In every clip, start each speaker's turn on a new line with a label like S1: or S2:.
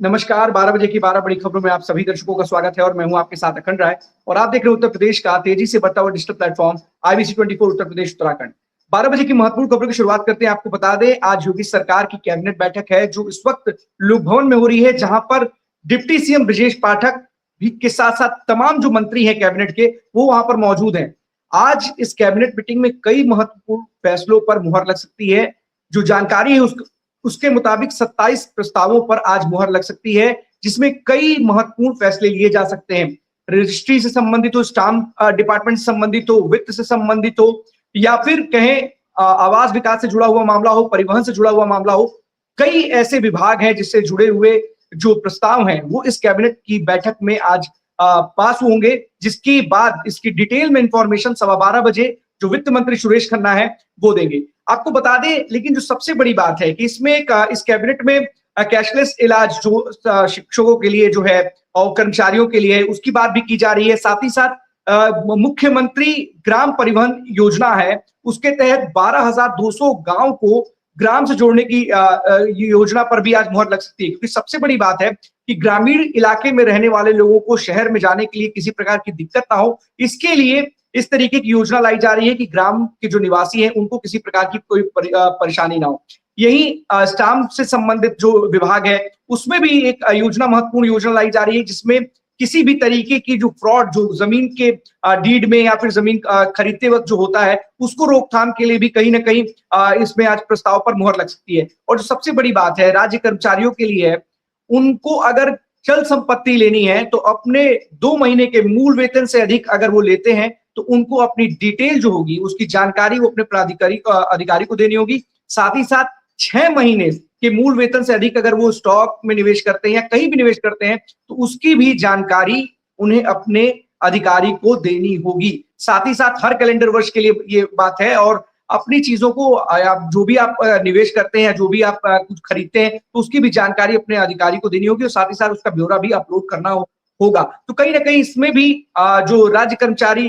S1: नमस्कार, 12 बजे की 12 बड़ी खबरों में आप सभी दर्शकों का स्वागत है और मैं हूं आपके साथ अखंड राय और आप देख रहे हैं उत्तर प्रदेश का तेजी से बढ़ता हुआ digital platform IBC 24 Uttar Pradesh Uttarakhand. 12 बजे की महत्वपूर्ण खबरों की शुरुआत करते हैं। आपको बता दें, आज योगी सरकार की कैबिनेट बैठक है जो इस वक्त लोक भवन में हो रही है, जहां पर डिप्टी सीएम ब्रजेश पाठक भी के साथ साथ तमाम जो मंत्री हैं कैबिनेट के, वो वहां पर मौजूद हैं। आज इस कैबिनेट मीटिंग में कई महत्वपूर्ण फैसलों पर मुहर लग सकती है। जो जानकारी है उसके मुताबिक 27 प्रस्तावों पर आज मुहर लग सकती है, जिसमें कई महत्वपूर्ण फैसले लिए जा सकते हैं। रजिस्ट्री से संबंधित हो, स्टाम्प डिपार्टमेंट से संबंधित हो, वित्त से संबंधित हो, या फिर कहें आवास विकास से जुड़ा हुआ मामला हो, परिवहन से जुड़ा हुआ मामला हो। कई ऐसे विभाग हैं जिससे जुड़े हुए जो प्रस्ताव हैं वो इस कैबिनेट की बैठक में आज पास होंगे, जिसके बाद इसकी डिटेल में इंफॉर्मेशन 12:15 बजे जो वित्त मंत्री सुरेश खन्ना है वो देंगे। आपको बता दें, लेकिन जो सबसे बड़ी बात है कि इसमें इस कैबिनेट में कैशलेस इलाज जो शिक्षकों के लिए जो है और कर्मचारियों के लिए, उसकी बात भी की जा रही है। साथ ही साथ मुख्यमंत्री ग्राम परिवहन योजना है, उसके तहत 12,200 गांव को ग्राम से जोड़ने की योजना पर भी आज मुहर लग सकती है, क्योंकि सबसे बड़ी बात है कि ग्रामीण इलाके में रहने वाले लोगों को शहर में जाने के लिए किसी प्रकार की दिक्कत ना हो, इसके लिए इस तरीके की योजना लाई जा रही है कि ग्राम के जो निवासी हैं उनको किसी प्रकार की कोई परेशानी ना हो। यही स्टाम्प से संबंधित जो विभाग है उसमें भी एक योजना, महत्वपूर्ण योजना लाई जा रही है, जिसमें किसी भी तरीके की जो फ्रॉड जो जमीन के डीड में या फिर जमीन खरीदते वक्त जो होता है, उसको रोकथाम के लिए भी कहीं ना कहीं इसमें आज प्रस्ताव पर मुहर लग सकती है। और जो सबसे बड़ी बात है राज्य कर्मचारियों के लिए है, उनको अगर चल संपत्ति लेनी है तो अपने 2 महीने के मूल वेतन से अधिक अगर वो लेते हैं तो उनको अपनी डिटेल जो होगी उसकी जानकारी वो अपने अधिकारी को देनी होगी। साथ ही साथ 6 महीने के मूल वेतन से अधिक अगर वो स्टॉक में निवेश करते हैं या कहीं भी निवेश करते हैं तो उसकी भी जानकारी उन्हें अपने अधिकारी को देनी होगी। साथ ही साथ हर कैलेंडर वर्ष के लिए ये बात है, और अपनी चीजों को आप जो भी आप निवेश करते हैं, जो भी आप कुछ खरीदते हैं, तो उसकी भी जानकारी अपने अधिकारी को देनी होगी और साथ ही साथ उसका ब्यौरा भी अपलोड करना होगा। तो कहीं ना कहीं इसमें भी जो राज्य कर्मचारी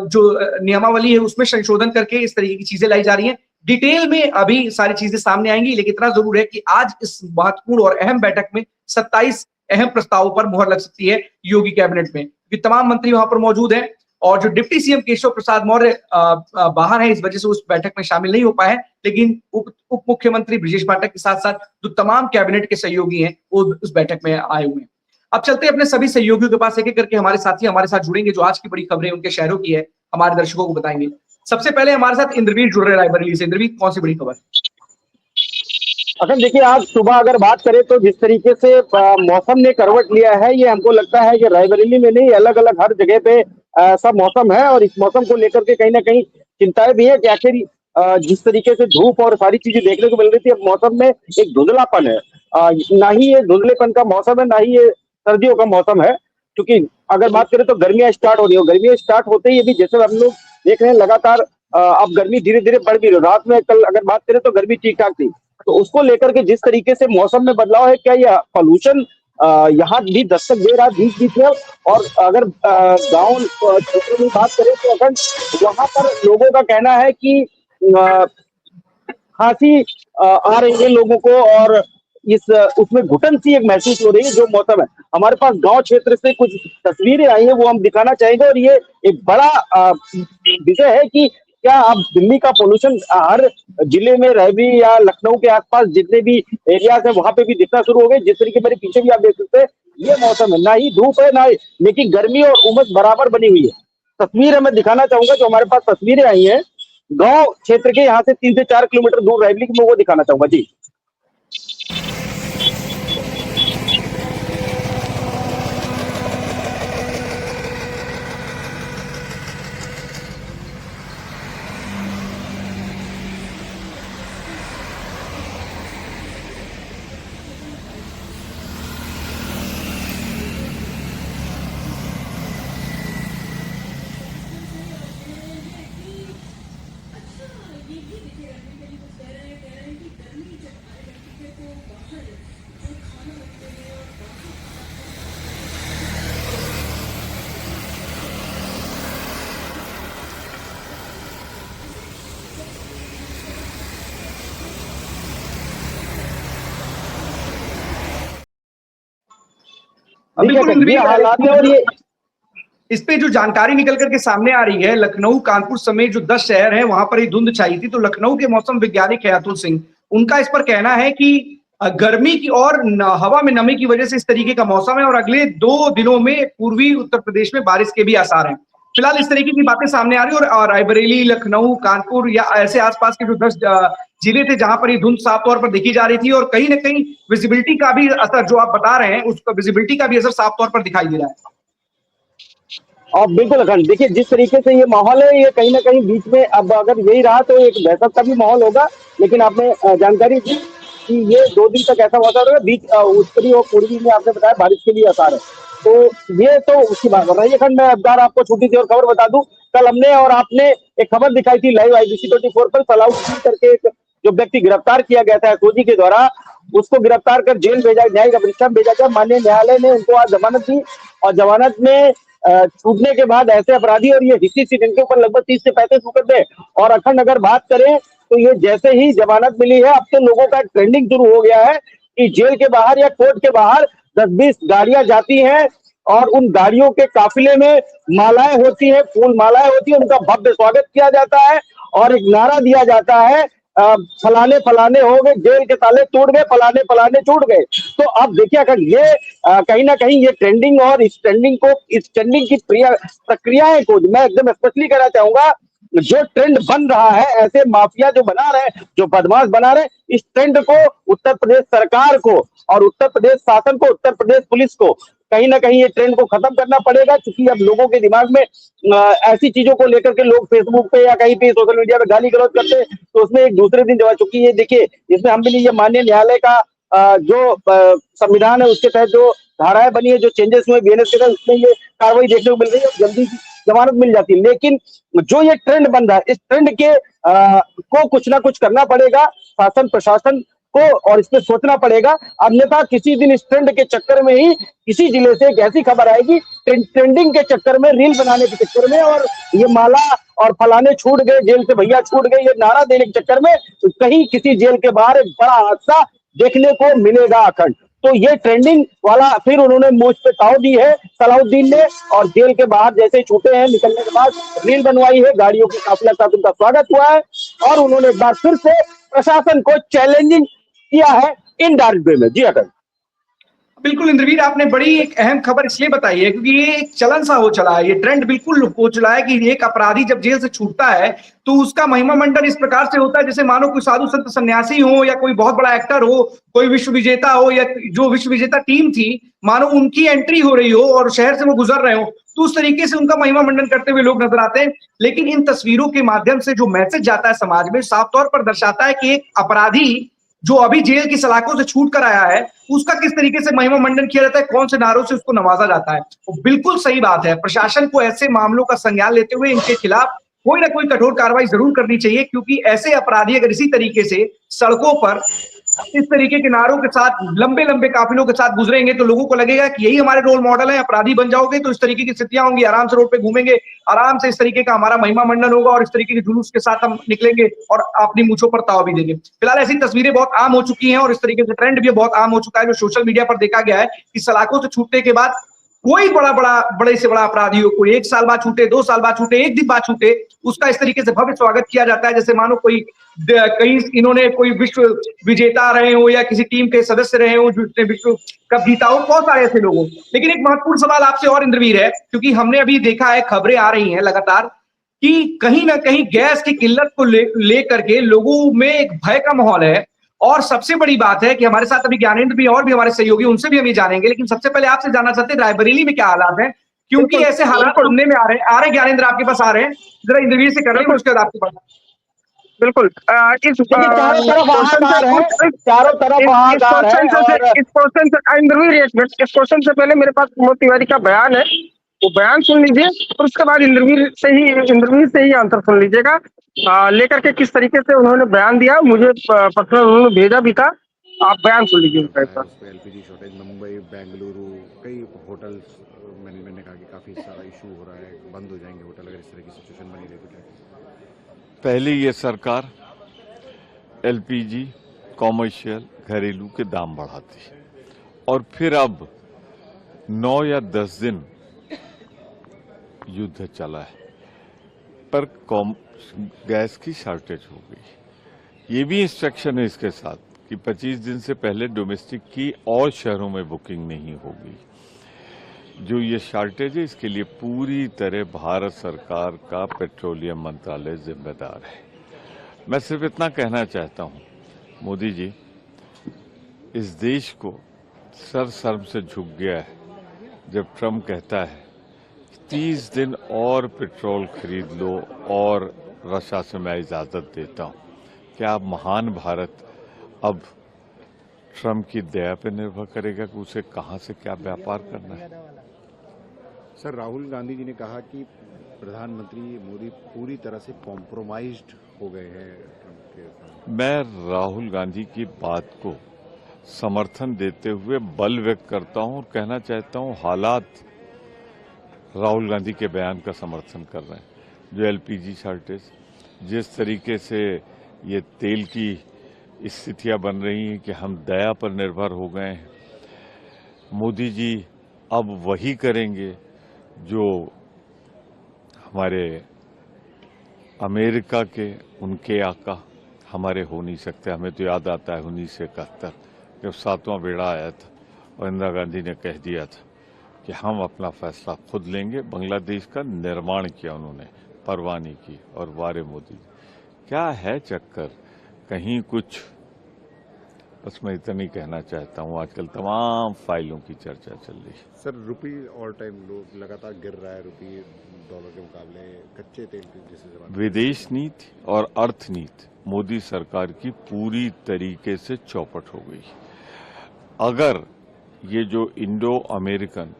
S1: जो नियमावली है उसमें संशोधन करके इस तरीके की चीजें लाई जा रही हैं। डिटेल में अभी सारी चीजें सामने आएंगी, लेकिन इतना जरूर है कि आज इस महत्वपूर्ण और अहम बैठक में 27 अहम प्रस्तावों पर मुहर लग सकती है योगी कैबिनेट में, क्योंकि तमाम मंत्री वहां पर मौजूद हैं। और जो डिप्टी सीएम केशव प्रसाद मौर्य बाहर है, इस वजह से उस बैठक में शामिल नहीं हो पाए हैं, लेकिन उप मुख्यमंत्री ब्रजेश पाठक के साथ साथ जो तमाम कैबिनेट के सहयोगी हैं वो उस बैठक में आए हुए हैं। अब चलते हैं अपने सभी सहयोगियों के पास, एक एक करके हमारे साथी हमारे साथ जुड़ेंगे, जो आज की बड़ी खबरें उनके शहरों की है हमारे दर्शकों को बताएंगे। सबसे पहले हमारे साथ इंद्रवीर जुड़ रहे हैं रायबरेली से। इंद्रवीर, कौन सी बड़ी खबर?
S2: अगर देखिए, आज सुबह अगर बात करें तो जिस तरीके से मौसम ने करवट लिया है, ये हमको लगता है कि रायबरेली में नहीं, अलग अलग हर जगह पे ऐसा मौसम है। और इस मौसम को लेकर के कहीं ना कहीं चिंताएं भी है कि आखिर जिस तरीके से धूप और सारी चीजें देखने को मिल रही थी, अब मौसम में एक धुंधलापन है। ना ही ये धुंधलेपन का मौसम है, ना ही ये सर्दियों का मौसम है। क्योंकि अगर बात करें तो गर्मियां स्टार्ट हो रही हो, गर्मियां स्टार्ट होते ही अभी जैसे हम लोग देख रहे हैं लगातार अब गर्मी धीरे धीरे बढ़ भी रही है। रात में कल अगर बात करें तो गर्मी ठीक ठाक थी, तो उसको लेकर के जिस तरीके से मौसम में बदलाव है, क्या यह पॉल्यूशन यहाँ भी दस्तक दे रहा है बीच बीच में? और अगर गांव क्षेत्रों में बात करें तो अगर वहां पर लोगों का कहना है कि खांसी आ रही है लोगों को, और इस उसमें घुटन सी एक महसूस हो रही है जो मौसम है। हमारे पास गांव क्षेत्र से कुछ तस्वीरें आई हैं, वो हम दिखाना चाहेंगे। और ये एक बड़ा विषय है कि क्या अब दिल्ली का पोल्यूशन हर जिले में, रहरी या लखनऊ के आसपास जितने भी एरियाज है वहां पे भी दिखना शुरू हो गए। जिस तरीके मेरे पीछे भी आप देख सकते हैं, ये मौसम है, ना ही धूप है ना ही, लेकिन गर्मी और उमस बराबर बनी हुई है। तस्वीर मैं दिखाना चाहूंगा, जो हमारे पास तस्वीरें आई हैं गांव क्षेत्र के, यहाँ से 3 से 4 किलोमीटर दूर रायबरेली की, मैं वो दिखाना चाहूंगा जी।
S1: बिल्कुल
S2: देखिए ये
S1: इंद्रवीर,
S2: हालात है। और ये
S1: इस पे जो जानकारी निकल करके सामने आ रही है, लखनऊ, कानपुर समेत जो 10 शहर हैं, वहां पर ही धुंध छाई थी। तो लखनऊ के मौसम वैज्ञानिक है अतुल सिंह, उनका इस पर कहना है कि गर्मी की और हवा में नमी की वजह से इस तरीके का मौसम है और अगले 2 दिनों में पूर्वी उत्तर प्रदेश में बारिश के भी आसार हैं। फिलहाल इस तरीके की बातें सामने आ रही है और रायबरेली, लखनऊ, कानपुर या ऐसे आसपास के जो 10 जिले थे जहां पर ये धुंध साफ तौर पर देखी जा रही थी और कहीं ना कहीं विजिबिलिटी का भी असर, जो आप बता रहे हैं, उसका विजिबिलिटी का भी असर साफ तौर पर दिखाई दे रहा है।
S2: और बिल्कुल अखंड, देखिए जिस तरीके से ये माहौल है, ये कहीं ना कहीं बीच में अब अगर यही रहा तो एक दहशत का भी माहौल होगा। लेकिन आपने जानकारी दी कि ये 2 दिन तक ऐसा हुआ था, बीच उत्तरी और पूर्वी में आपने बताया बारिश के लिए आसार है। तो ये तो उसकी बात कर रही है। अखंड, मैं अब्दार आपको छोटी सी और खबर बता दूं, कल हमने और आपने एक खबर दिखाई थी लाइव IBC 24 पर, सलाउद्दीन करके एक जो व्यक्ति गिरफ्तार किया गया था एसओजी के द्वारा, उसको गिरफ्तार कर जेल भेजा, न्यायिक अभिरक्षा में भेजा गया। माननीय न्यायालय ने उनको आज जमानत दी और जमानत में छूटने के बाद ऐसे अपराधी, और ये हिस्सी सीट इनके ऊपर लगभग 30 से 35 मुकदमे। और अखंड अगर बात करें तो ये जैसे ही जमानत मिली है, अब तो लोगों का ट्रेंडिंग शुरू हो गया है कि जेल के बाहर या कोर्ट के बाहर 10-20 गाड़ियां जाती हैं और उन गाड़ियों के काफिले में मालाएं होती हैं, फूल मालाएं होती हैं, उनका भव्य स्वागत किया जाता है और एक नारा दिया जाता है, फलाने फलाने हो गए, जेल के ताले टूट गए, फलाने फलाने छूट गए। तो अब देखिए अगर ये कहीं ना कहीं ये ट्रेंडिंग और इस ट्रेंडिंग की प्रक्रियाएं को मैं एकदम स्पष्टली कहना चाहूंगा, जो ट्रेंड बन रहा है, ऐसे माफिया जो बना रहे हैं, जो बदमाश बना रहे हैं, इस ट्रेंड को उत्तर प्रदेश सरकार को और उत्तर प्रदेश शासन को, उत्तर प्रदेश पुलिस को कहीं ना कहीं ये ट्रेंड को खत्म करना पड़ेगा। क्योंकि अब लोगों के दिमाग में ऐसी चीजों को लेकर के लोग फेसबुक पे या कहीं पे सोशल मीडिया पे गाली गलौज करते हैं, तो उसमें एक दूसरे दिन जवाब, चूंकि ये देखिए इसमें हम भी नहीं, ये माननीय न्यायालय का जो संविधान है उसके तहत जो धाराएं बनी है, जो चेंजेस हुए BNS के तहत, उसमें ये कार्रवाई देखने को मिल रही है और जल्दी जमानत मिल जाती है। लेकिन जो ये ट्रेंड बन रहा है, इस ट्रेंड के को कुछ ना कुछ करना पड़ेगा शासन प्रशासन को, और इसमें सोचना पड़ेगा। अन्यथा किसी दिन इस ट्रेंड के चक्कर में ही किसी जिले से एक ऐसी खबर आएगी, ट्रेंडिंग के चक्कर में, रील बनाने के चक्कर में, और ये माला और फलाने छूट गए, जेल से भैया छूट गए, ये नारा देने के चक्कर में कहीं किसी जेल के बाहर एक बड़ा हादसा देखने को मिलेगा अखंड। तो ये ट्रेंडिंग वाला फिर उन्होंने मुझ पे ताव दी है सलाउद्दीन ने, और जेल के बाहर जैसे छूटे हैं, निकलने के बाद रील बनवाई है, गाड़ियों के काफिला के साथ उनका स्वागत हुआ है और उन्होंने एक बार फिर से प्रशासन को चैलेंजिंग किया है इनडायरेक्ट वे में। जी अखंड।
S1: बिल्कुल इंद्रवीर, आपने बड़ी एक अहम खबर इसलिए बताई है क्योंकि ये एक चलन सा हो चला है, ये ट्रेंड बिल्कुल हो चला है कि एक अपराधी जब जेल से छूटता है तो उसका महिमा मंडन इस प्रकार से होता है जैसे मानो कोई साधु संत सन्यासी हो या कोई बहुत बड़ा एक्टर हो, कोई विश्व विजेता हो, या जो विश्व विजेता टीम थी मानो उनकी एंट्री हो रही हो और शहर से वो गुजर रहे हो, तो उस तरीके से उनका महिमा मंडन करते हुए लोग नजर आते हैं। लेकिन इन तस्वीरों के माध्यम से जो मैसेज जाता है समाज में, साफ तौर पर दर्शाता है कि एक अपराधी जो अभी जेल की सलाखों से छूट कर आया है, उसका किस तरीके से महिमा मंडन किया जाता है, कौन से नारों से उसको नवाजा जाता है। तो बिल्कुल सही बात है, प्रशासन को ऐसे मामलों का संज्ञान लेते हुए इनके खिलाफ कोई ना कोई कठोर कार्रवाई जरूर करनी चाहिए, क्योंकि ऐसे अपराधी अगर इसी तरीके से सड़कों पर इस तरीके के नारों के साथ लंबे लंबे काफिलों के साथ गुजरेंगे तो लोगों को लगेगा कि यही हमारे रोल मॉडल है। अपराधी बन जाओगे तो इस तरीके की स्थितियां होंगी, आराम से रोड पे घूमेंगे, आराम से इस तरीके का हमारा महिमा मंडन होगा और इस तरीके के जुलूस के साथ हम निकलेंगे और अपनी मूंछों पर ताव भी देंगे। फिलहाल ऐसी तस्वीरें बहुत आम हो चुकी हैं और इस तरीके से ट्रेंड भी बहुत आम हो चुका है जो सोशल मीडिया पर देखा गया है कि सलाखों से छूटने के बाद कोई बड़े से बड़ा अपराधी हो, कोई 1 साल बाद छूटे, 2 साल बाद छूटे, 1 दिन बाद छूटे, उसका इस तरीके से भव्य स्वागत किया जाता है जैसे मानो कोई कहीं इन्होंने कोई विश्व विजेता रहे हो या किसी टीम के सदस्य रहे हो जिसने विश्व कप जीता हो, बहुत सारे ऐसे लोग हो। लेकिन एक महत्वपूर्ण सवाल आपसे और इंद्रवीर है, क्योंकि हमने अभी देखा है, खबरें आ रही हैं लगातार कि कहीं ना कहीं गैस की किल्लत को लेकर के लोगों में एक भय का माहौल है। और सबसे बड़ी बात है कि हमारे साथ अभी ज्ञानेंद्र भी और भी हमारे सहयोगी, उनसे भी हम ये जानेंगे। लेकिन सबसे पहले आपसे जानना चाहते हैं रायबरेली में क्या हालात है, क्योंकि ऐसे हालात सुनने में आ रहे ज्ञानेंद्र आपके पास आ रहे हैं, जरा इंद्रवीर से कर लेंगे उसके बाद आपके पास।
S3: बिल्कुल। इस
S2: चारों तरफ हाहाकार है, चारों तरफ हाहाकार है। और
S3: इस क्वेश्चन से इंद्रवीर, एक मिनट, इस क्वेश्चन से पहले मेरे पास प्रमोद तिवारी का बयान है, वो बयान सुन लीजिए और उसके बाद इंद्रवीर से ही आंसर सुन लीजिएगा, लेकर के किस तरीके से उन्होंने बयान दिया, मुझे पर्सनल उन्होंने भेजा भी था। आप बयान सुन लीजिए उनका एक बार।
S4: LPG शॉर्टेज मुंबई, बेंगलुरु, कई होटल्स मैनेजमेंट ने कहा कि काफ़ी सारा इशू हो रहा है, बंद हो जाएंगे होटल अगर इस तरह की सिचुएशन बनी रही तो। क्या
S5: पहले ये सरकार LPG कॉमर्शियल घरेलू के दाम बढ़ाती और फिर अब 9 या 10 दिन युद्ध चला है, पर गैस की शॉर्टेज हो गई। ये भी इंस्ट्रक्शन है इसके साथ कि 25 दिन से पहले डोमेस्टिक की और शहरों में बुकिंग नहीं होगी। जो ये शॉर्टेज है, इसके लिए पूरी तरह भारत सरकार का पेट्रोलियम मंत्रालय जिम्मेदार है। मैं सिर्फ इतना कहना चाहता हूं, मोदी जी, इस देश को सर से झुक गया है जब ट्रम्प कहता है 30 दिन और पेट्रोल खरीद लो और रशिया से मैं इजाजत देता हूं। क्या महान भारत अब ट्रम्प की दया पर निर्भर करेगा कि उसे कहां से क्या व्यापार करना है?
S4: सर, राहुल गांधी जी ने कहा कि प्रधानमंत्री मोदी पूरी तरह से कॉम्प्रोमाइज्ड हो गए हैं ट्रम्प के साथ।
S5: मैं राहुल गांधी की बात को समर्थन देते हुए बल व्यक्त करता हूं और कहना चाहता हूं हालात राहुल गांधी के बयान का समर्थन कर रहे हैं। जो एलपीजी शॉर्टेज, जिस तरीके से ये तेल की स्थितियां बन रही हैं कि हम दया पर निर्भर हो गए हैं, मोदी जी अब वही करेंगे जो हमारे अमेरिका के उनके आका हमारे हो नहीं सकते। हमें तो याद आता है 1971 जब 7वां बेड़ा आया था और इंदिरा गांधी ने कह दिया था कि हम अपना फैसला खुद लेंगे। बांग्लादेश का निर्माण किया उन्होंने, परवाह नहीं की। और वारे मोदी, क्या है चक्कर? कहीं कुछ, बस मैं इतना ही कहना चाहता हूँ। आजकल तमाम फाइलों की चर्चा चल रही है।
S4: सर, रुपी ऑल टाइम लो लगातार गिर रहा है, रुपी डॉलर के मुकाबले। कच्चे तेल की जैसे
S5: विदेश नीति और अर्थ नीति मोदी सरकार की पूरी तरीके से चौपट हो गई। अगर ये जो इंडो अमेरिकन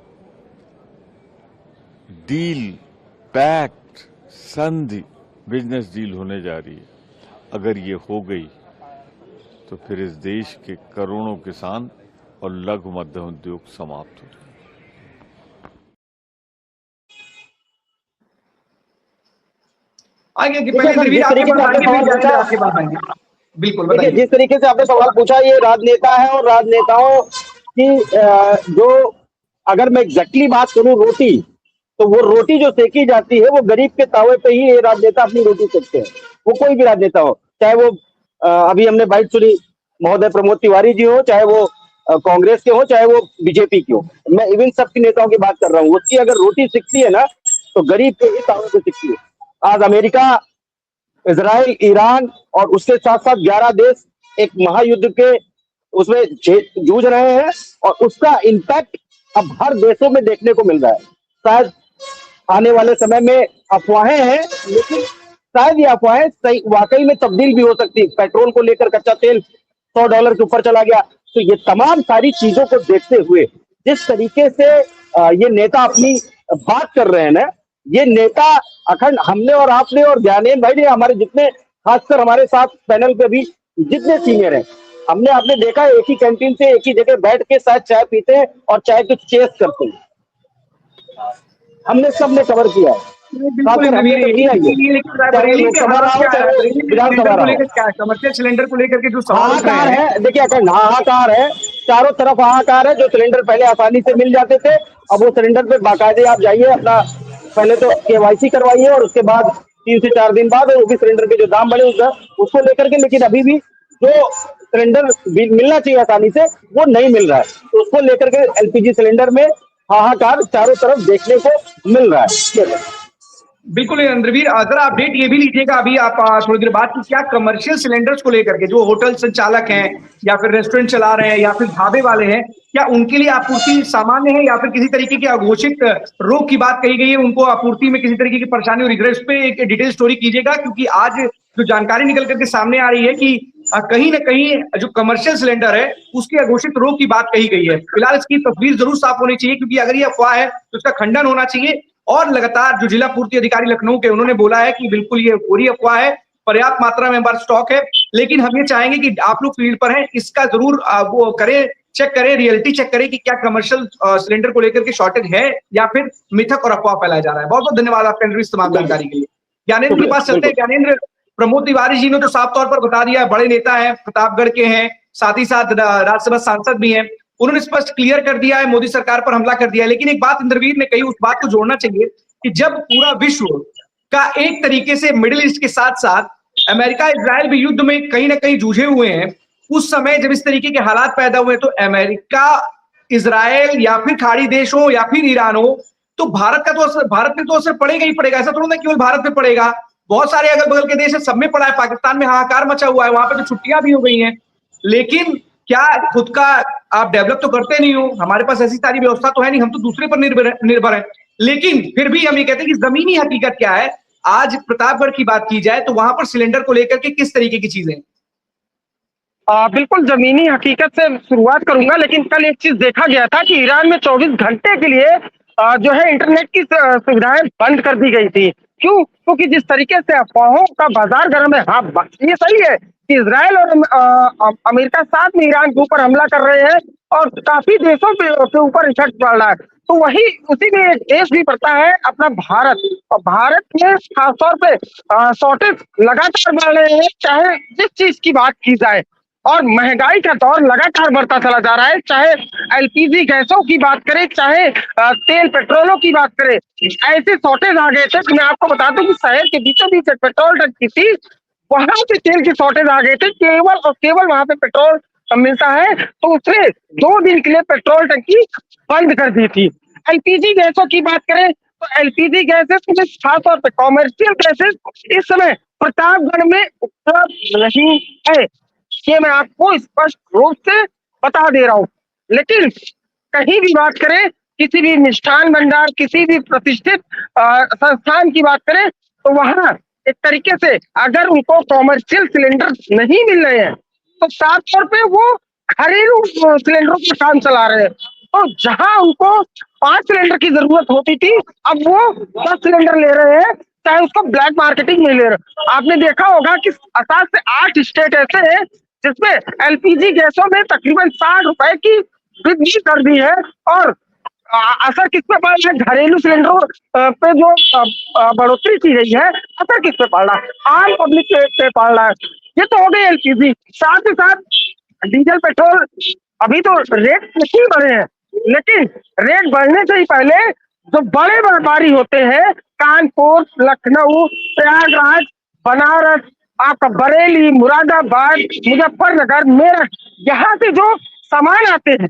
S5: डील, पैक्ट, संधि, बिजनेस डील होने जा रही है, अगर ये हो गई तो फिर इस देश के करोड़ों किसान और लघु मध्यम उद्योग समाप्त हो जाएंगे।
S1: आगे कि पहले इंद्रवीर आपके बात आएंगे। बिल्कुल बताइए।
S2: जिस तरीके से आपने सवाल पूछा, ये राजनेता है और राजनेताओं की जो, अगर मैं एग्जैक्टली बात करूं रोटी, तो वो रोटी जो सेकी जाती है वो गरीब के तावे पे ही ये राजनेता अपनी रोटी सेकते हैं। वो कोई भी राजनेता हो, चाहे वो अभी हमने बाइट सुनी महोदय प्रमोद तिवारी जी हो, चाहे वो कांग्रेस के हो, चाहे वो बीजेपी के हो, मैं इवन सबके नेताओं की बात कर रहा हूँ। उसकी अगर रोटी सिकती है ना तो गरीब के ही तावे पे सिकती है। आज अमेरिका, इजराइल, ईरान और उसके साथ साथ 11 देश एक महायुद्ध के उसमें जूझ रहे हैं और उसका इम्पैक्ट अब हर देशों में देखने को मिल रहा है। शायद आने वाले समय में अफवाहें हैं, लेकिन शायद ये अफवाहें सही वाकई में तब्दील भी हो सकती है। पेट्रोल को लेकर कच्चा तेल $100 के ऊपर चला गया। तो ये तमाम सारी चीजों को देखते हुए जिस तरीके से ये नेता अपनी बात कर रहे हैं ना, ये नेता अखंड, हमने और आपने और ज्ञानेंद्र भाई ने, हमारे जितने, खासकर हमारे साथ पैनल पे भी जितने सीनियर हैं, हमने आपने देखा एक ही कैंटीन से एक ही जगह बैठ के साथ चाय पीते हैं और चाय की चेस करते हैं। हमने सबने कवर किया है।
S1: कमर्शियल सिलेंडर को लेकर के जो
S2: हाहाकार है, देखिए अखंड हाहाकार है, चारों तरफ हाहाकार है। जो सिलेंडर पहले आसानी से मिल जाते थे, अब वो सिलेंडर पे बाकायदे आप जाइए, अपना पहले तो KYC करवाइए और उसके बाद 3 से 4 दिन बाद, और वो भी सिलेंडर के जो दाम बढ़े उसको लेकर के। लेकिन अभी भी जो सिलेंडर मिलना चाहिए आसानी से वो नहीं मिल रहा है, तो उसको लेकर के LPG सिलेंडर में हाहाकार चारों तरफ देखने को मिल रहा है।
S1: बिल्कुल इंद्रवीर, जरा अपडेट ये भी लीजिएगा, अभी आप थोड़ी देर बाद की, क्या कमर्शियल सिलेंडर्स को लेकर के जो होटल संचालक हैं या फिर रेस्टोरेंट चला रहे हैं या फिर ढाबे वाले हैं, क्या उनके लिए आपूर्ति सामान्य है या फिर किसी तरीके की अघोषित रोक की बात कही गई है? उनको आपूर्ति में किसी तरीके की परेशानी हो रही है? इस पे एक डिटेल स्टोरी कीजिएगा, क्योंकि आज जो जानकारी निकल करके सामने आ रही है कि कहीं ना कहीं जो कमर्शियल सिलेंडर है उसकी अघोषित रोक की बात कही गई है। फिलहाल इसकी तस्वीर जरूर साफ होनी चाहिए, क्योंकि अगर ये अफवाह है तो इसका खंडन होना चाहिए। और लगातार जो जिला पूर्ति अधिकारी लखनऊ के, उन्होंने बोला है कि बिल्कुल ये पूरी अफवाह है, पर्याप्त मात्रा में हमारा स्टॉक है। लेकिन हम ये चाहेंगे कि आप लोग फील्ड पर हैं, इसका जरूर वो करें, चेक करें, रियलिटी चेक करें कि क्या कमर्शियल सिलेंडर को लेकर के शॉर्टेज है या फिर मिथक और अफवाह फैलाया जा रहा है। बहुत बहुत धन्यवाद आपका इस तमाम जानकारी के लिए। ज्ञानेंद्र के पास चलते हैं। ज्ञानेंद्र, प्रमोद तिवारी जी ने तो साफ तौर पर बता दिया है, बड़े नेता हैं, प्रतापगढ़ के हैं, साथ ही साथ राज्यसभा सांसद भी हैं। उन्होंने स्पष्ट क्लियर कर दिया है, मोदी सरकार पर हमला कर दिया है। लेकिन एक बात इंद्रवीर ने कही, उस बात को जोड़ना चाहिए कि जब पूरा विश्व का एक तरीके से मिडिल ईस्ट के साथ साथ अमेरिका इजराइल भी युद्ध में कहीं ना कहीं जूझे हुए हैं, उस समय जब इस तरीके के हालात पैदा हुए तो अमेरिका, इजराइल या फिर खाड़ी देश हो या फिर ईरान हो, तो भारत का तो असर, भारत में तो असर पड़ेगा ही पड़ेगा। ऐसा थोड़ा ना केवल भारत में पड़ेगा, बहुत सारे अगल बगल के देश है, सब में पड़ा है। पाकिस्तान में हाहाकार मचा हुआ है, वहां पे तो छुट्टियां भी हो गई हैं। लेकिन क्या खुद का आप डेवलप तो करते नहीं हो, हमारे पास ऐसी सारी व्यवस्था तो है नहीं, हम तो दूसरे पर निर्भर है। लेकिन फिर भी हम ये कहते हैं कि जमीनी हकीकत क्या है। आज प्रतापगढ़ की बात की जाए तो वहां पर सिलेंडर को लेकर के किस तरीके की चीजें?
S3: बिल्कुल जमीनी हकीकत से शुरुआत करूंगा, लेकिन कल एक चीज देखा गया था कि ईरान में 24 घंटे के लिए जो है इंटरनेट की सुविधाएं बंद कर दी गई थी। क्यों? क्योंकि जिस तरीके से अफवाहों का बाजार गर्म है। हाँ, ये सही है कि इजराइल और अमेरिका साथ में ईरान के ऊपर हमला कर रहे हैं और काफी देशों के ऊपर इफेक्ट पड़ रहा है। तो वही उसी में एक देश भी पड़ता है अपना भारत, और भारत में खासतौर पे शॉर्टेज लगातार बढ़ रहे हैं, चाहे जिस चीज की बात की जाए। और महंगाई का दौर लगातार बढ़ता चला जा रहा है, चाहे एलपीजी गैसों की बात करें, चाहे तेल पेट्रोलों की बात करें। ऐसे शॉर्टेज आ गए थे कि मैं आपको बता दूं कि शहर के बीचों बीच एक पेट्रोल टंकी थी, वहां पे तेल की शॉर्टेज आ गए थे। केवल और केवल वहां पे पेट्रोल मिलता है, तो उसने 2 दिन के लिए पेट्रोल टंकी बंद कर दी थी। एलपीजी गैसों की बात करें तो एलपीजी गैसेस खासतौर पर कॉमर्शियल गैसेस इस समय प्रतापगढ़ में उपलब्ध नहीं है, ये मैं आपको स्पष्ट रूप से बता दे रहा हूँ। लेकिन कहीं भी बात करें, किसी भी मिष्ठान भंडार, किसी भी प्रतिष्ठित संस्थान की बात करें, तो वहां एक तरीके से अगर उनको कॉमर्शियल सिलेंडर नहीं मिल रहे हैं तो साफ तौर पे वो घरेलू सिलेंडरों पर काम चला रहे हैं। तो जहां उनको 5 सिलेंडर की जरूरत होती थी, अब वो 10 सिलेंडर ले रहे हैं, चाहे उसको ब्लैक मार्केटिंग में ले रहे। आपने देखा होगा कि 7 से 8 स्टेट ऐसे हैं जिसमें एलपीजी गैसों में तकरीबन 60 रुपए की वृद्धि कर दी है। और असर किस पे पड़ रहा है? घरेलू सिलेंडरों पे जो बढ़ोतरी की गई है, असर किस पे पड़ रहा है? आम पब्लिक पे पड़ रहा है। ये तो हो गई एलपीजी, साथ ही साथ डीजल पेट्रोल अभी तो रेट नहीं बढ़े हैं, लेकिन रेट बढ़ने से ही पहले जो बड़े व्यापारी होते हैं, कानपुर, लखनऊ, प्रयागराज, बनारस, आपका बरेली, मुरादाबाद, मुजफ्फरनगर, मेरठ, यहाँ से जो सामान आते हैं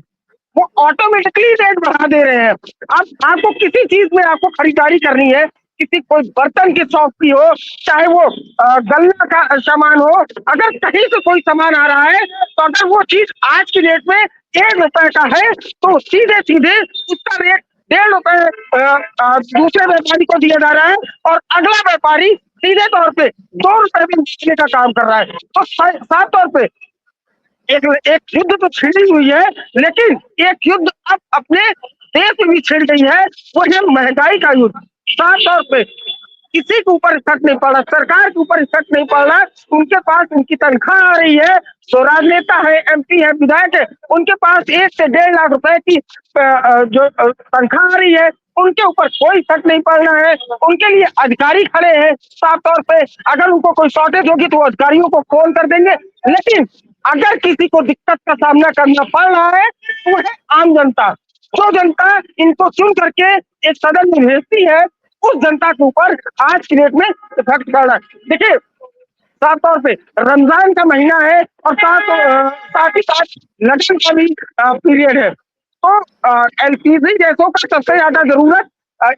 S3: वो ऑटोमेटिकली रेट बढ़ा दे रहे हैं। अब आपको किसी चीज में आपको खरीदारी करनी है, किसी कोई बर्तन की शॉप की हो, चाहे वो गन्ना का सामान हो, अगर कहीं से कोई सामान आ रहा है तो अगर वो चीज आज की डेट में 1 रुपए का है तो सीधे सीधे उसका रेट 1.5 रुपए दूसरे व्यापारी को दिया जा रहा है, और अगला व्यापारी सीधे तौर पे 2 रुपए में बेचने का काम कर रहा है। तो साफ तौर पे एक युद्ध तो छिड़ी हुई है, लेकिन एक युद्ध अब अपने देश में भी छिड़ गई है, वो है महंगाई का युद्ध। साफ तौर पे किसी के ऊपर इफेक्ट नहीं पड़ रहा, सरकार के ऊपर इफेक्ट नहीं पड़ रहा। उनके पास उनकी तनख्वाह आ रही है, जो राजनेता है, एमपी है, विधायक है, उनके पास 1 से 1.5 लाख रुपए की जो तनख्वाह आ रही है, उनके ऊपर कोई इफेक्ट नहीं पड़ रहा है। उनके लिए अधिकारी खड़े हैं, साफ तौर पे अगर उनको कोई शॉर्टेज होगी तो अधिकारियों को फोन कर देंगे। लेकिन अगर किसी को दिक्कत का सामना करना पड़ रहा है तो वो है आम जनता। जो जनता इनको चुन करके एक सदन में भेजती है, उस जनता के ऊपर आज की डेट में इफेक्ट पड़ रहा है। देखिए, साफ तौर पे रमजान का महीना है और साथ ही साथ लगन का भी पीरियड है, तो एलपीजी गैसों का सबसे ज्यादा जरूरत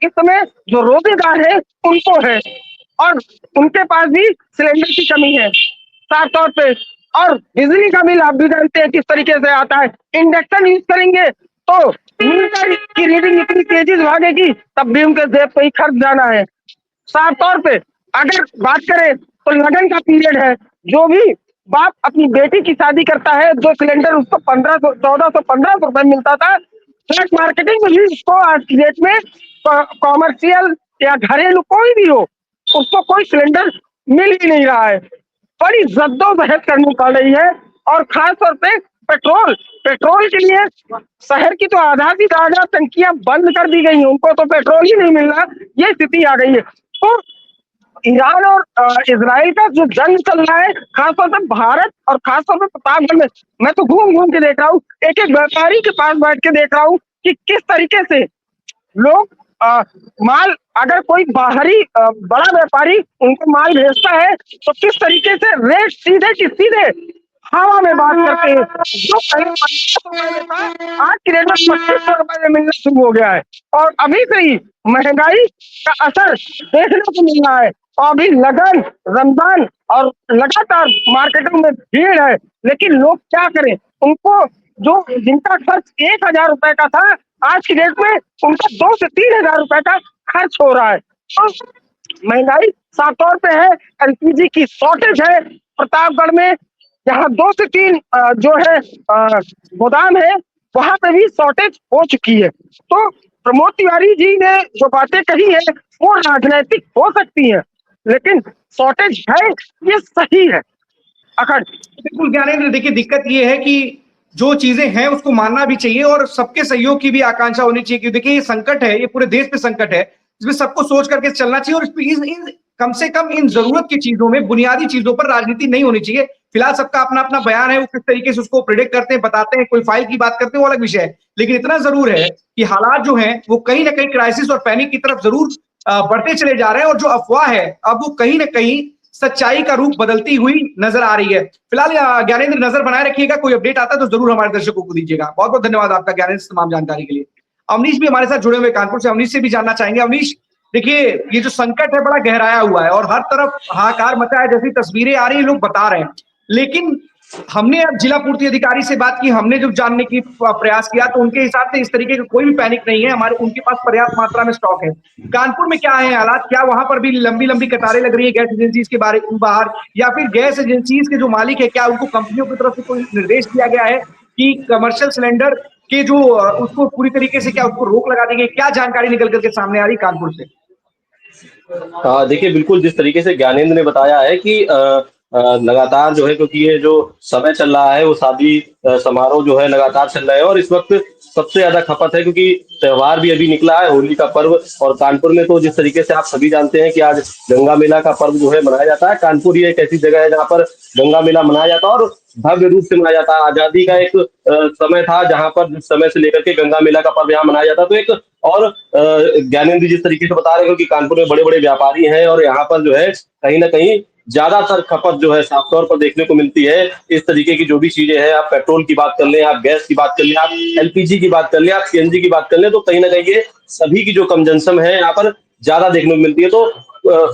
S3: इस समय जो रोजेदार है उनको है, और उनके पास भी सिलेंडर की कमी है साफ तौर पे। और बिजली का बिल आप भी जानते हैं किस तरीके से आता है। इंडक्शन यूज करेंगे तो मीटर की रीडिंग इतनी तेजी से भागेगी, तब भी उनके जेब पे ही खर्च जाना है। साफ तौर पे अगर बात करें तो लगन का पीरियड है, जो भी बाप अपनी बेटी की शादी करता है, जो सिलेंडर उसको 1500, 1400, 1500 रुपए मिलता था, ब्लैक मार्केटिंग में भी उसको आज की डेट में कॉमर्शियल या घरेलू कोई भी हो, उसको कोई सिलेंडर मिल ही नहीं रहा है। बड़ी जद्दोजहद करनी पड़ रही है। और खास तौर पे पेट्रोल के लिए शहर की तो आधा से ज्यादा टंकियां बंद कर दी गई हैं, उनको तो पेट्रोल ही नहीं मिल रहा, ये स्थिति आ गई है। तो ईरान और इसराइल का जो जंग चल रहा है, खासतौर से भारत और खासतौर पे प्रतापगढ़ में, मैं तो घूम घूम के देख रहा हूँ, एक एक व्यापारी के पास बैठ के देख रहा हूँ कि किस तरीके से लोग माल, अगर कोई बाहरी बड़ा व्यापारी उनको माल भेजता है तो किस तरीके से रेट सीधे की सीधे हवा में बात करते हैं। जो पहले 500 रुपए था, आज की रेट में 2500 रुपए में मिलना शुरू हो गया है। और अभी से ही महंगाई का असर देखने को मिल रहा है। और अभी लगन, रमजान और लगातार मार्केटों में भीड़ है, लेकिन लोग क्या करें? उनको जो जिनका खर्च 1000 रुपए का था, आज की डेट में उनका 2 से 3000 रुपए का खर्च हो रहा है। तो महंगाई साफ तौर पे है, एलपीजी की शॉर्टेज है प्रतापगढ़ में, जहाँ 2 से 3 जो है गोदाम है, वहां पे भी शॉर्टेज हो चुकी है। तो प्रमोद तिवारी जी ने जो बातें कही है वो राजनीतिक हो सकती है, लेकिन शॉर्टेज है, ये सही है। अखंड
S1: बिल्कुल ज्ञानेंद्र, देखिए दिक्कत ये है कि जो चीजें हैं उसको मानना भी चाहिए और सबके सहयोग की भी आकांक्षा होनी चाहिए, क्योंकि देखिए ये संकट है, ये पूरे देश पे संकट है, इसमें सबको सोच करके चलना चाहिए और कम से कम इन जरूरत की चीजों में, बुनियादी चीजों पर राजनीति नहीं होनी चाहिए। फिलहाल सबका अपना अपना बयान है, वो किस तरीके से उसको प्रिडिक्ट करते हैं, बताते हैं, कोई फाइल की बात करते हैं, वो अलग विषय है। लेकिन इतना जरूर है कि हालात जो हैं वो कहीं ना कहीं क्राइसिस और पैनिक की तरफ जरूर बढ़ते चले जा रहे हैं और जो अफवाह है अब वो कहीं ना कहीं सच्चाई का रूप बदलती हुई नजर आ रही है। फिलहाल ज्ञानेंद्र नजर बनाए रखिएगा, कोई अपडेट आता है तो जरूर हमारे दर्शकों को दीजिएगा। बहुत बहुत धन्यवाद आपका ज्ञानेंद्र, तमाम जानकारी के लिए। अवनीश भी हमारे साथ जुड़े हुए कानपुर से, अवनीश से भी जानना चाहेंगे। अवनीश, देखिए ये जो संकट है बड़ा गहराया हुआ है और हर तरफ हाहाकार मचा है, जैसी तस्वीरें आ रही है लोग बता रहे हैं, लेकिन हमने अब जिला पूर्ति अधिकारी से बात की, हमने जो जानने की प्रयास किया तो उनके हिसाब से इस तरीके का कोई भी पैनिक नहीं है, हमारे उनके पास पर्याप्त मात्रा में स्टॉक है। कानपुर में क्या है हालात, क्या वहां पर भी लंबी लंबी कतारें लग रही है गैस एजेंसीज के बाहर, या फिर गैस एजेंसीज के जो मालिक है क्या उनको कंपनियों की तरफ से कोई निर्देश दिया गया है कि कमर्शियल सिलेंडर के जो उसको पूरी तरीके से क्या उसको रोक लगा दी गई? क्या जानकारी निकल करके सामने आ रही कानपुर से?
S6: देखिए बिल्कुल जिस तरीके से ज्ञानेंद्र ने बताया है कि लगातार जो है, क्योंकि ये जो समय चल रहा है वो शादी समारोह जो है लगातार चल रहे हैं और इस वक्त सबसे ज्यादा खपत है, क्योंकि त्योहार भी अभी निकला है, होली का पर्व। और कानपुर में तो जिस तरीके से आप सभी जानते हैं कि आज गंगा मेला का पर्व जो है मनाया जाता है। कानपुर ही एक ऐसी जगह है जहाँ पर गंगा मेला मनाया जाता है और भव्य रूप से मनाया जाता है। आजादी का एक समय था जहां पर जिस समय से लेकर के गंगा मेला का पर्व यहाँ मनाया जाता है। तो एक और ज्ञानेंद्र जिस तरीके से बता रहे हो कि कानपुर में बड़े बड़े व्यापारी हैं और यहाँ पर जो है कहीं ना कहीं ज्यादातर खपत जो है साफ तौर पर देखने को मिलती है। इस तरीके की जो भी चीजें हैं, आप पेट्रोल की बात कर लें, आप गैस की बात कर लें, आप एलपीजी की बात कर लें, आप सीएनजी की बात कर लें, तो कहीं ना कहीं ये सभी की जो कंजम्पशन है यहाँ पर ज्यादा देखने को मिलती है। तो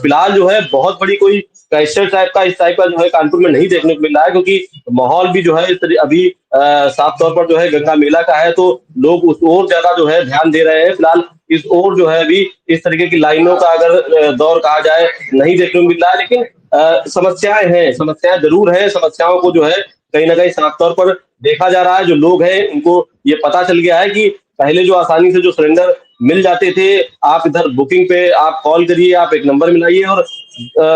S6: फिलहाल जो है बहुत बड़ी कोई क्राइसिस टाइप का इस टाइप का जो है कानपुर में नहीं देखने को मिल रहा है, क्योंकि माहौल भी जो है अभी साफ तौर पर जो है गंगा मेला का है, तो लोग उस ओर ज्यादा जो है ध्यान दे रहे हैं। फिलहाल इस ओर जो है अभी इस तरीके की लाइनों का अगर दौर कहा जाए नहीं देखने को मिल रहा है, लेकिन समस्याएं हैं, समस्याएं जरूर है। समस्याओं को जो है कहीं ना कहीं साफ तौर पर देखा जा रहा है। जो लोग हैं उनको ये पता चल गया है कि पहले जो आसानी से जो सिलेंडर मिल जाते थे, आप इधर बुकिंग पे आप कॉल करिए, आप एक नंबर मिलाइए और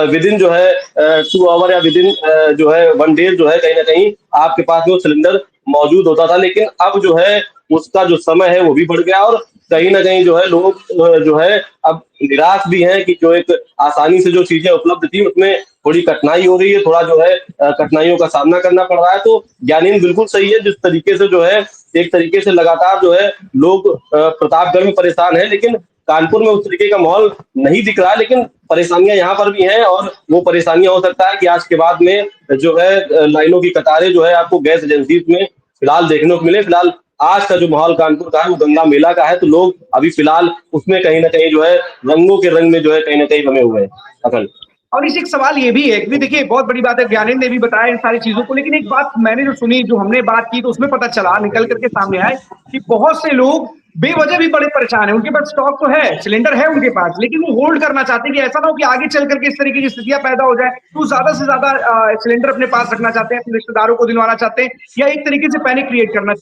S6: विद इन जो है 2 आवर या विद इन जो है 1 डे जो है कहीं ना कहीं आपके पास वो सिलेंडर मौजूद होता था। लेकिन अब जो है उसका जो समय है वो भी बढ़ गया और कहीं ना कहीं जो है लोग जो है अब निराश भी हैं कि जो एक आसानी से जो चीजें उपलब्ध थी उसमें थोड़ी कठिनाई हो रही है, थोड़ा जो है कठिनाइयों का सामना करना पड़ रहा है। तो ज्ञानेंद्र बिल्कुल सही है, जिस तरीके से जो है एक तरीके से लगातार जो है लोग प्रतापगढ़ में परेशान है, लेकिन कानपुर में उस तरीके का माहौल नहीं दिख रहा है। लेकिन परेशानियां यहाँ पर भी हैं और वो परेशानियां हो सकता है कि आज के बाद में जो है लाइनों की कतारें जो है आपको गैस एजेंसीज में फिलहाल देखने को मिले। फिलहाल आज का जो माहौल कानपुर का है वो गंगा मेला का है, तो लोग अभी फिलहाल उसमें कहीं ना कहीं जो है रंगों के रंग में जो है कहीं ना कहीं रमे हुए हैं। अकल
S1: और इस एक सवाल ये भी है कि देखिए बहुत बड़ी बात है, ज्ञानेंद्र ने भी बताया इन सारी चीजों को, लेकिन एक बात मैंने जो सुनी, जो हमने बात की, तो उसमें पता चला, निकल करके सामने आए कि बहुत से लोग बेवजह भी बड़े परेशान है। उनके पास स्टॉक तो है, सिलेंडर है उनके पास, लेकिन वो होल्ड करना चाहते हैं कि ऐसा ना हो कि आगे चल करके इस तरीके की स्थितियां पैदा हो जाए, तो ज्यादा से ज्यादा सिलेंडर अपने पास रखना चाहते हैं, अपने रिश्तेदारों को दिलवाना चाहते हैं, या एक तरीके से पैनिक क्रिएट करना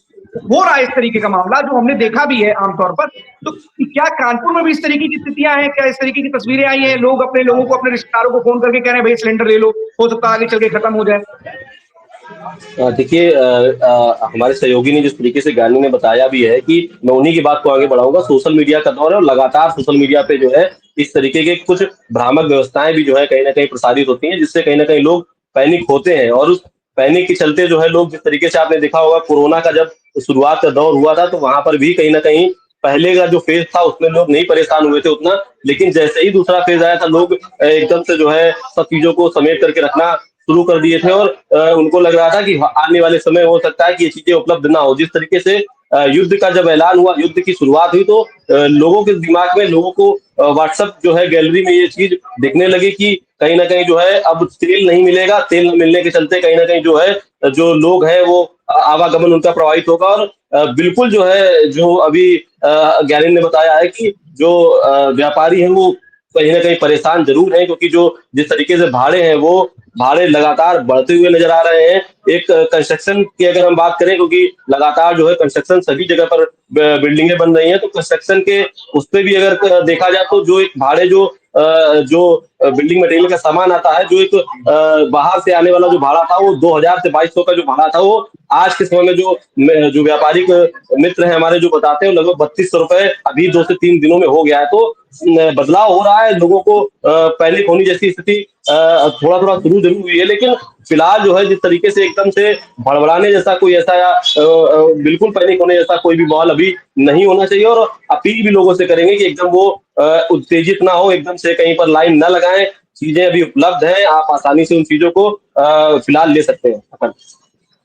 S1: हो रहा है। इस तरीके का मामला जो हमने देखा भी है आमतौर पर। तो क्या कानपुर में भी इस तरीके की स्थितियां हैं? क्या इस तरीके की तस्वीरें आई हैं? लोग अपने लोगों को, अपने रिश्तेदारों को फोन करके कह रहे हैं भाई सिलेंडर ले लो, हो सकता है आगे चल के खत्म हो जाए।
S6: देखिए हमारे सहयोगी ने जिस तरीके से ज्ञानी ने बताया भी है कि मैं उन्हीं की बात को आगे बढ़ाऊंगा। सोशल मीडिया का दौर है और लगातार सोशल मीडिया पे जो है इस तरीके के कुछ भ्रामक व्यवस्थाएं भी जो है कहीं ना कहीं प्रसारित होती हैं, जिससे कहीं ना कहीं लोग पैनिक होते हैं। और उस पैनिक के चलते जो है लोग, जिस तरीके से आपने देखा होगा कोरोना का जब शुरुआत का दौर हुआ था, तो वहां पर भी कहीं ना कहीं पहले का जो फेज था उसमें लोग नहीं परेशान हुए थे उतना, लेकिन जैसे ही दूसरा फेज आया था लोग एकदम से जो है सब चीजों को समेट करके रखना शुरू कर दिए थे। और उनको लग रहा था कि आने वाले समय हो सकता है कि ये चीजें उपलब्ध ना हो। जिस तरीके से युद्ध का जब ऐलान हुआ, युद्ध की शुरुआत हुई, तो लोगों के दिमाग में, लोगों को व्हाट्सएप जो है गैलरी में ये चीज दिखने लगी कि कहीं ना कहीं जो है अब तेल नहीं मिलेगा, तेल न मिलने के चलते कहीं ना कहीं जो है जो लोग हैं वो आवागमन उनका प्रभावित होगा। और बिल्कुल जो है, जो अभी ज्ञानी ने बताया है कि जो व्यापारी हैं वो कहीं ना कहीं परेशान जरूर हैं, क्योंकि जो जिस तरीके से भाड़े हैं वो भाड़े लगातार बढ़ते हुए नजर आ रहे हैं। एक कंस्ट्रक्शन की अगर हम बात करें, क्योंकि लगातार जो है कंस्ट्रक्शन सभी जगह पर बिल्डिंगें बन रही हैं, तो कंस्ट्रक्शन के उस पे भी अगर देखा जाए तो जो एक भाड़े जो बिल्डिंग मटेरियल का सामान आता है, जो एक बाहर से आने वाला जो भाड़ा था वो 2000 से 2200 का जो भाड़ा था, वो आज के समय में जो व्यापारिक मित्र हैं हमारे जो बताते हैं, लगभग 3200 रुपए अभी 2 से 3 दिनों में हो गया है। तो बदलाव हो रहा है, लोगों को पैनिक होने जैसी स्थिति थोड़ा थोड़ा शुरू जरूर हुई है, लेकिन फिलहाल जो है जिस तरीके से एकदम से भड़बड़ाने जैसा कोई ऐसा या बिल्कुल पैनिक होने जैसा कोई भी माहौल अभी नहीं होना चाहिए। और अपील भी लोगों से करेंगे कि एकदम वो उत्तेजित ना हो, एकदम से कहीं पर लाइन न लगाएं। चीजें अभी उपलब्ध हैं, आप आसानी से उन चीजों को फिलहाल ले सकते हैं।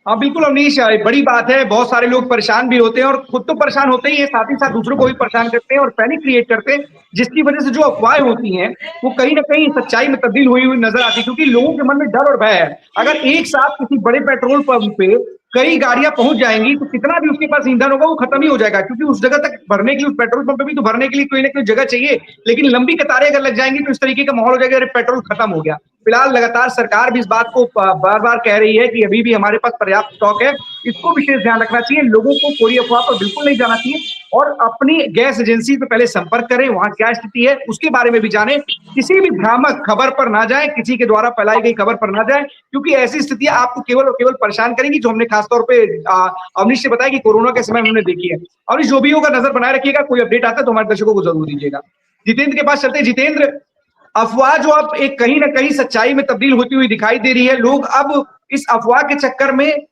S1: हाँ बिल्कुल अवनीश, बड़ी बात है। बहुत सारे लोग परेशान भी होते हैं और खुद तो परेशान होते ही है, साथ ही साथ दूसरों को भी परेशान करते हैं और पैनिक क्रिएट करते हैं, जिसकी वजह से जो अफवाहें होती हैं वो कहीं ना कहीं सच्चाई में तब्दील हुई नजर आती है। क्योंकि लोगों के मन में डर और भय है। अगर एक साथ किसी बड़े पेट्रोल पंप पे कई गाड़ियां पहुंच जाएंगी तो कितना भी उसके पास ईंधन होगा वो खत्म ही हो जाएगा, क्योंकि उस जगह तक भरने के लिए, उस पेट्रोल पंप पे भी तो भरने के लिए कोई ना कोई जगह चाहिए। लेकिन लंबी कतारें अगर लग जाएंगी तो इस तरीके का माहौल हो जाएगा, अरे पेट्रोल खत्म हो गया। फिलहाल लगातार सरकार भी इस बात को बार बार कह रही है कि अभी भी हमारे पास पर्याप्त स्टॉक है। इसको विशेष ध्यान रखना चाहिए, लोगों को कोई अफवाह पर बिल्कुल नहीं जाना चाहिए और अपनी गैस एजेंसी पे पहले संपर्क करें, वहां क्या स्थिति है उसके बारे में भी जानें। किसी भी भ्रामक खबर पर ना जाए, किसी के द्वारा फैलाई गई खबर पर ना जाए, क्योंकि ऐसी स्थितियां आपको केवल और केवल परेशान करेंगी, जो हमने खासतौर पे अवनीश से बताया कि कोरोना के समय हमने देखी है। अवनीश, जो भी होगा नजर बनाए रखिएगा, कोई अपडेट आता है तो हमारे दर्शकों को जरूर दीजिएगा। जितेंद्र के पास चलते हैं। जितेंद्र, अफवाह जो अब एक कहीं ना कहीं सच्चाई में तब्दील होती हुई दिखाई दे रही है, लोग अब इस अफवाह के चक्कर में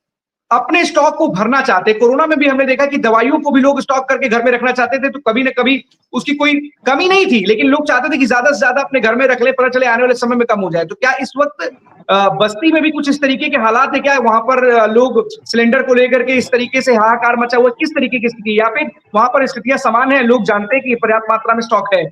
S1: अपने स्टॉक को भरना चाहते हैं। कोरोना में भी हमने देखा कि दवाइयों को भी लोग स्टॉक करके घर में रखना चाहते थे, तो कभी ना कभी उसकी कोई कमी नहीं थी, लेकिन लोग चाहते थे कि ज्यादा से ज्यादा अपने घर में रख ले, पता चले आने वाले समय में कम हो जाए। तो क्या इस वक्त बस्ती में भी कुछ इस तरीके के हालात है क्या? वहां पर लोग सिलेंडर को लेकर के इस तरीके से हाहाकार मचा हुआ, किस तरीके की स्थिति है? या फिर वहां पर स्थितियां समान है, लोग जानते हैं कि पर्याप्त मात्रा में स्टॉक है?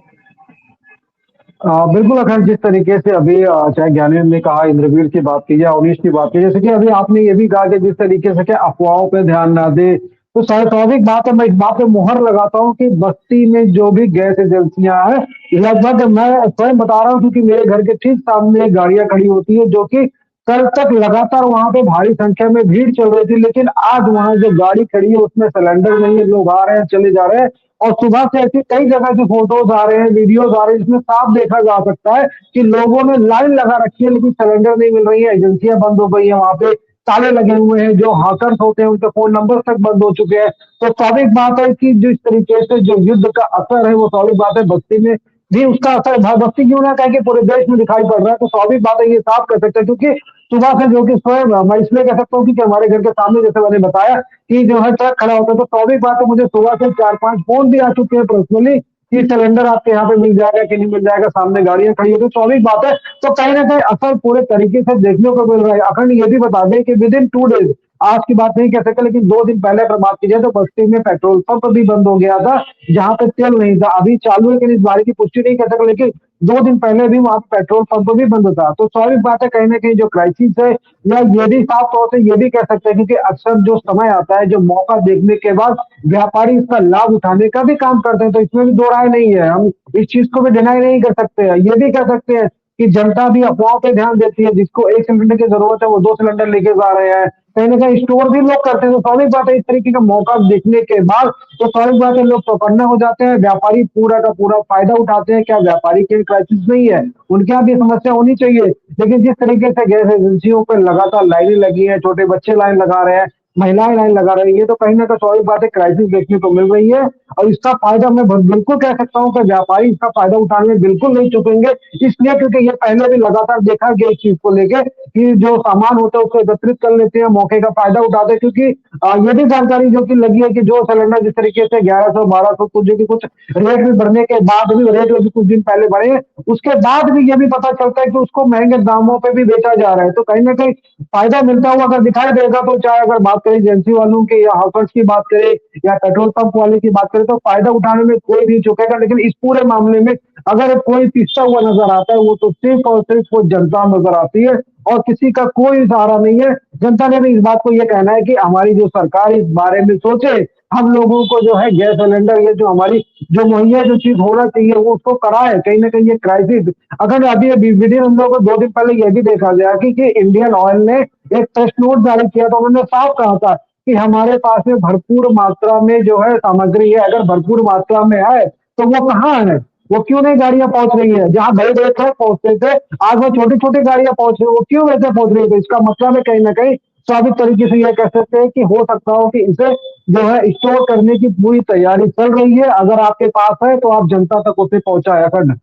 S2: बिल्कुल अखंड, जिस तरीके से अभी चाहे ज्ञानी ने कहा, इंद्रवीर की बात की या अवनीश की बात की, जैसे कि अभी आपने ये भी कहा कि जिस तरीके से क्या अफवाहों पे ध्यान ना दे, तो स्वाभाविक बात है। मैं इस बात पे मुहर लगाता हूँ कि बस्ती में जो भी गैस एजेंसियां हैं, लगभग मैं स्वयं बता रहा हूँ क्योंकि मेरे घर के ठीक सामने गाड़ियां खड़ी होती है, जो कि कल तक लगातार वहां पे भारी संख्या में भीड़ चल रही थी, लेकिन आज वहां जो गाड़ी खड़ी है उसमें सिलेंडर नहीं है, लोग आ रहे हैं चले जा रहे हैं। और सुबह से ऐसी कई जगह से फोटोज आ रहे हैं, वीडियोज आ रहे हैं, जिसमें साफ देखा जा सकता है कि लोगों ने लाइन लगा रखी है लेकिन सिलेंडर नहीं मिल रही है, एजेंसियां बंद हो गई है, वहां पे ताले लगे हुए हैं, जो हाकर्स होते हैं उनके फोन नंबर तक बंद हो चुके हैं। तो स्वाभाविक बात है कि जिस तरीके से जो युद्ध का असर है वो स्वाभाविक बात है बस्ती में भी उसका असर, बस्ती क्यों ना कहे कि पूरे देश में दिखाई पड़ रहा है। तो स्वाभाविक बात है, ये साफ कर सकते हैं, क्योंकि सुबह से जो कि स्वयं मैं इसलिए कह सकता हूँ कि हमारे घर के सामने जैसे मैंने बताया कि जो है ट्रक खड़ा होता है, तो स्वाभाविक बात है मुझे सुबह से 4-5 फोन भी आ चुके हैं पर्सनली कि सिलेंडर आपके यहाँ पे मिल जाएगा कि नहीं मिल जाएगा, सामने गाड़ियां खड़ी होती है। स्वाभाविक बात है, तो कहीं ना कहीं असर पूरे तरीके से देखने को मिल रहा है। अखंड ये भी बता दें कि विद इन 2 डेज, आज की बात नहीं कह सकते, लेकिन 2 दिन पहले अगर बात की जाए तो बस्ती में पेट्रोल पंप भी बंद हो गया था जहां पे तेल नहीं था। अभी चालू है, लेकिन इस बारे की पुष्टि नहीं कर सकते, लेकिन 2 दिन पहले भी वहां पेट्रोल पंप भी बंद था। तो स्वाभाविक बात है, कहीं ना कहीं जो क्राइसिस है, या ये भी साफ तौर से ये भी कह सकते हैं क्योंकि अक्सर जो समय आता है, जो मौका देखने के बाद व्यापारी इसका लाभ उठाने का भी काम करते हैं, तो इसमें भी दो राय नहीं है। हम इस चीज को भी डिनाई नहीं कर सकते हैं। ये भी कह सकते हैं कि जनता भी अफवाहों पे ध्यान देती है, जिसको 1 सिलेंडर की जरूरत है वो 2 सिलेंडर लेके जा रहे हैं, कहीं ना कहीं स्टोर भी लोग करते हैं। तो स्वाभाविक बात है, इस तरीके का मौका देखने के बाद तो स्वाभाविक बात है लोग चौकन्ना हो जाते हैं, व्यापारी पूरा का पूरा फायदा उठाते हैं। क्या व्यापारी के क्राइसिस नहीं है, उनके यहाँ भी समस्या होनी चाहिए, लेकिन जिस तरीके से गैस एजेंसियों पर लगातार लाइनें लगी है, छोटे बच्चे लाइन लगा रहे हैं,
S7: महिलाएं लाइन लगा रही है, तो कहीं ना कहीं स्वाभाविक बात है क्राइसिस देखने को मिल रही है। और इसका फायदा मैं बिल्कुल कह सकता हूँ कि व्यापारी इसका फायदा उठाने में बिल्कुल नहीं चुकेंगे, इसलिए क्योंकि ये पहले भी लगातार देखा गया इस चीज को लेकर कि जो सामान होता है उसको एकत्रित कर लेते हैं, मौके का फायदा उठाते हैं। क्योंकि ये भी जानकारी जो कि लगी है कि जो सिलेंडर जिस तरीके से 1100 1200 कुछ जो कि कुछ रेट भी बढ़ने के बाद भी, रेट भी कुछ दिन पहले बढ़े, उसके बाद भी ये भी पता चलता है कि उसको महंगे दामों पे भी बेचा जा रहा है। तो कहीं ना कहीं फायदा मिलता हुआ अगर दिखाई देगा, तो चाहे अगर बात करें एजेंसी वालों की या हाउसर्स की बात करें या पेट्रोल पंप वाले की बात करें, तो फायदा उठाने में कोई नहीं चुकेगा। लेकिन इस पूरे मामले में अगर कोई पिसता हुआ नजर आता है, वो तो सिर्फ और सिर्फ वो जनता नजर आती है और किसी का कोई सहारा नहीं है। जनता ने भी इस बात को ये कहना है कि हमारी जो सरकार इस बारे में सोचे, हम लोगों को जो है गैस सिलेंडर, ये जो हमारी जो मुहैया जो चीज होना चाहिए वो उसको कराए। कहीं ना कहीं ये क्राइसिस, अगर अभी विदिन हम लोग को 2 दिन पहले ये भी देखा गया कि इंडियन ऑयल ने एक प्रेस नोट जारी किया, तो उन्होंने साफ कहा था कि हमारे पास में भरपूर मात्रा में जो है सामग्री है, अगर भरपूर मात्रा में है तो वो कहाँ है, वो क्यों नहीं गाड़ियां पहुंच रही है? जहां बड़े बड़े ट्रक पहुंचते थे, आज वो छोटी छोटी गाड़ियां पहुंच रही है, वो क्यों वैसे पहुंच रही है? तो इसका मतलब है कहीं ना कहीं स्वाभाविक तरीके से यह कह सकते हैं कि हो सकता हो कि इसे जो है स्टोर करने की पूरी तैयारी चल रही है। अगर आपके पास है तो आप जनता तक उसे पहुंचाया करना।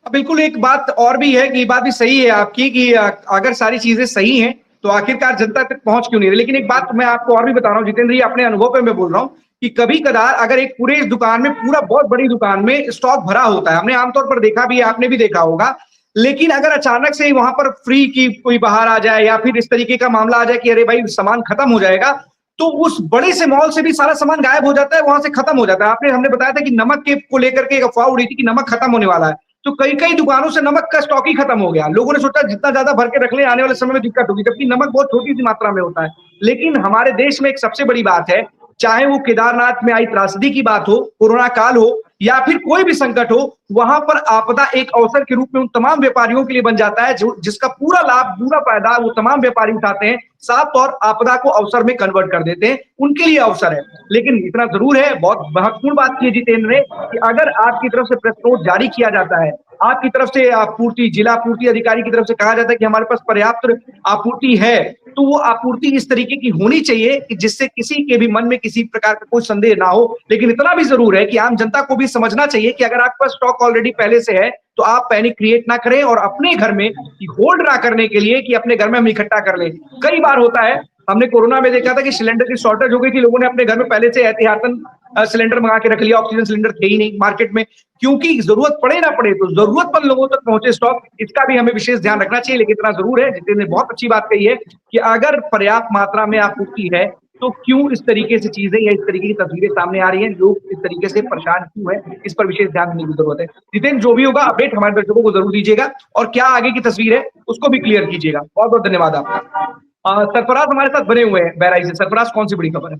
S1: बिल्कुल, एक बात और भी है कि ये बात भी सही है आपकी कि अगर सारी चीजें सही हैं तो आखिरकार जनता तक पहुंच क्यों नहीं रही। लेकिन एक बात मैं आपको और भी बता रहा हूँ जितेंद्र जी, अपने अनुभव पे मैं बोल रहा हूँ कि कभी कदार अगर एक पूरे दुकान में, पूरा बहुत बड़ी दुकान में स्टॉक भरा होता है, हमने आमतौर पर देखा भी है, आपने भी देखा होगा, लेकिन अगर अचानक से वहां पर फ्री की कोई बाहर आ जाए या फिर इस तरीके का मामला आ जाए कि अरे भाई सामान खत्म हो जाएगा, तो उस बड़े से मॉल से भी सारा सामान गायब हो जाता है, वहां से खत्म हो जाता है। हमने बताया था कि नमक के को लेकर के एक अफवाह उड़ी थी कि नमक खत्म होने वाला है, तो कई कई दुकानों से नमक का स्टॉक ही खत्म हो गया। लोगों ने सोचा जितना ज्यादा भर के रख ले, आने वाले समय में दिक्कत होगी, जबकि नमक बहुत छोटी सी मात्रा में होता है। लेकिन हमारे देश में एक सबसे बड़ी बात है, चाहे वो केदारनाथ में आई त्रासदी की बात हो, कोरोना काल हो या फिर कोई भी संकट हो, वहां पर आपदा एक अवसर के रूप में उन तमाम व्यापारियों के लिए बन जाता है जो जिसका पूरा लाभ, पूरा फायदा वो तमाम व्यापारी उठाते हैं, साफ तौर आपदा को अवसर में कन्वर्ट कर देते हैं, उनके लिए अवसर है। लेकिन इतना जरूर है, बहुत महत्वपूर्ण बात की जितेंद्र ने, कि अगर आपकी तरफ से प्रेस नोट जारी किया जाता है, आपकी तरफ से आपूर्ति, जिला आपूर्ति अधिकारी की तरफ से कहा जाता है कि हमारे पास पर्याप्त आपूर्ति है, तो वो आपूर्ति इस तरीके की होनी चाहिए कि जिससे किसी के भी मन में किसी प्रकार का कोई संदेह ना हो। लेकिन इतना भी जरूर है कि आम जनता को भी समझना चाहिए कि अगर आपके पास स्टॉक ऑलरेडी पहले से है तो आप पैनिक क्रिएट ना करें और अपने घर में होल्ड ना करने के लिए कि अपने घर में हम इकट्ठा कर लें। कई बार होता है, हमने कोरोना में देखा था कि सिलेंडर की शॉर्टेज हो गई थी, लोगों ने अपने घर में पहले से एहतियातन सिलेंडर मंगा के रख लिया, ऑक्सीजन सिलेंडर थे ही नहीं मार्केट में, क्योंकि जरूरत पड़े ना पड़े तो जरूरतमंद लोगों तक पहुंचे स्टॉक। इसका भी हमें विशेष ध्यान रखना चाहिए। लेकिन इतना जरूर है, जितेंद्र ने बहुत अच्छी बात कही है कि अगर पर्याप्त मात्रा में आपूर्ति है तो क्यों इस तरीके से चीजें या इस तरीके की तस्वीरें सामने आ रही हैं, लोग इस तरीके से परेशान क्यों है, इस पर विशेष ध्यान देने की जरूरत है। जितेंद्र, जो भी होगा अपडेट हमारे दर्शकों को जरूर दीजिएगा और क्या आगे की तस्वीर है उसको भी क्लियर कीजिएगा। बहुत बहुत धन्यवाद आपका। सरफराज हमारे साथ बने हुए हैं बहराइच से। सरफराज, कौन सी बड़ी खबर है?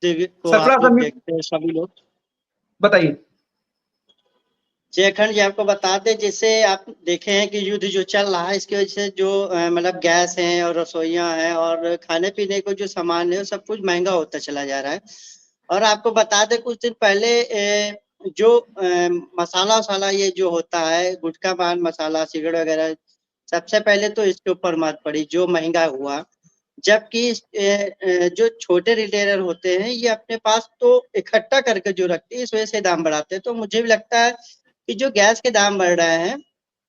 S8: तो
S1: सरफराज,
S8: आप लोग देखते हैं सभी लोग।
S1: बताइए।
S8: जयखंड जी, आपको बता दें, जैसे आप देखे हैं कि युद्ध जो चल रहा है, इसकी वजह से जो मतलब गैस है और रसोइयां हैं और खाने पीने को जो सामान है सब कुछ महंगा होता चला जा रहा है। और आपको बता दें, कुछ दिन पहले जो मसाला वसाला ये जो होता है, गुटखा पान मसाला, सिगरेट वगैरह, सबसे पहले तो इसके ऊपर मार पड़ी, जो महंगा हुआ। जबकि जो छोटे रिटेलर होते हैं ये अपने पास तो इकट्ठा करके जो रखते हैं, इस वजह से दाम बढ़ाते हैं। तो मुझे भी लगता है कि जो गैस के दाम बढ़ रहे हैं,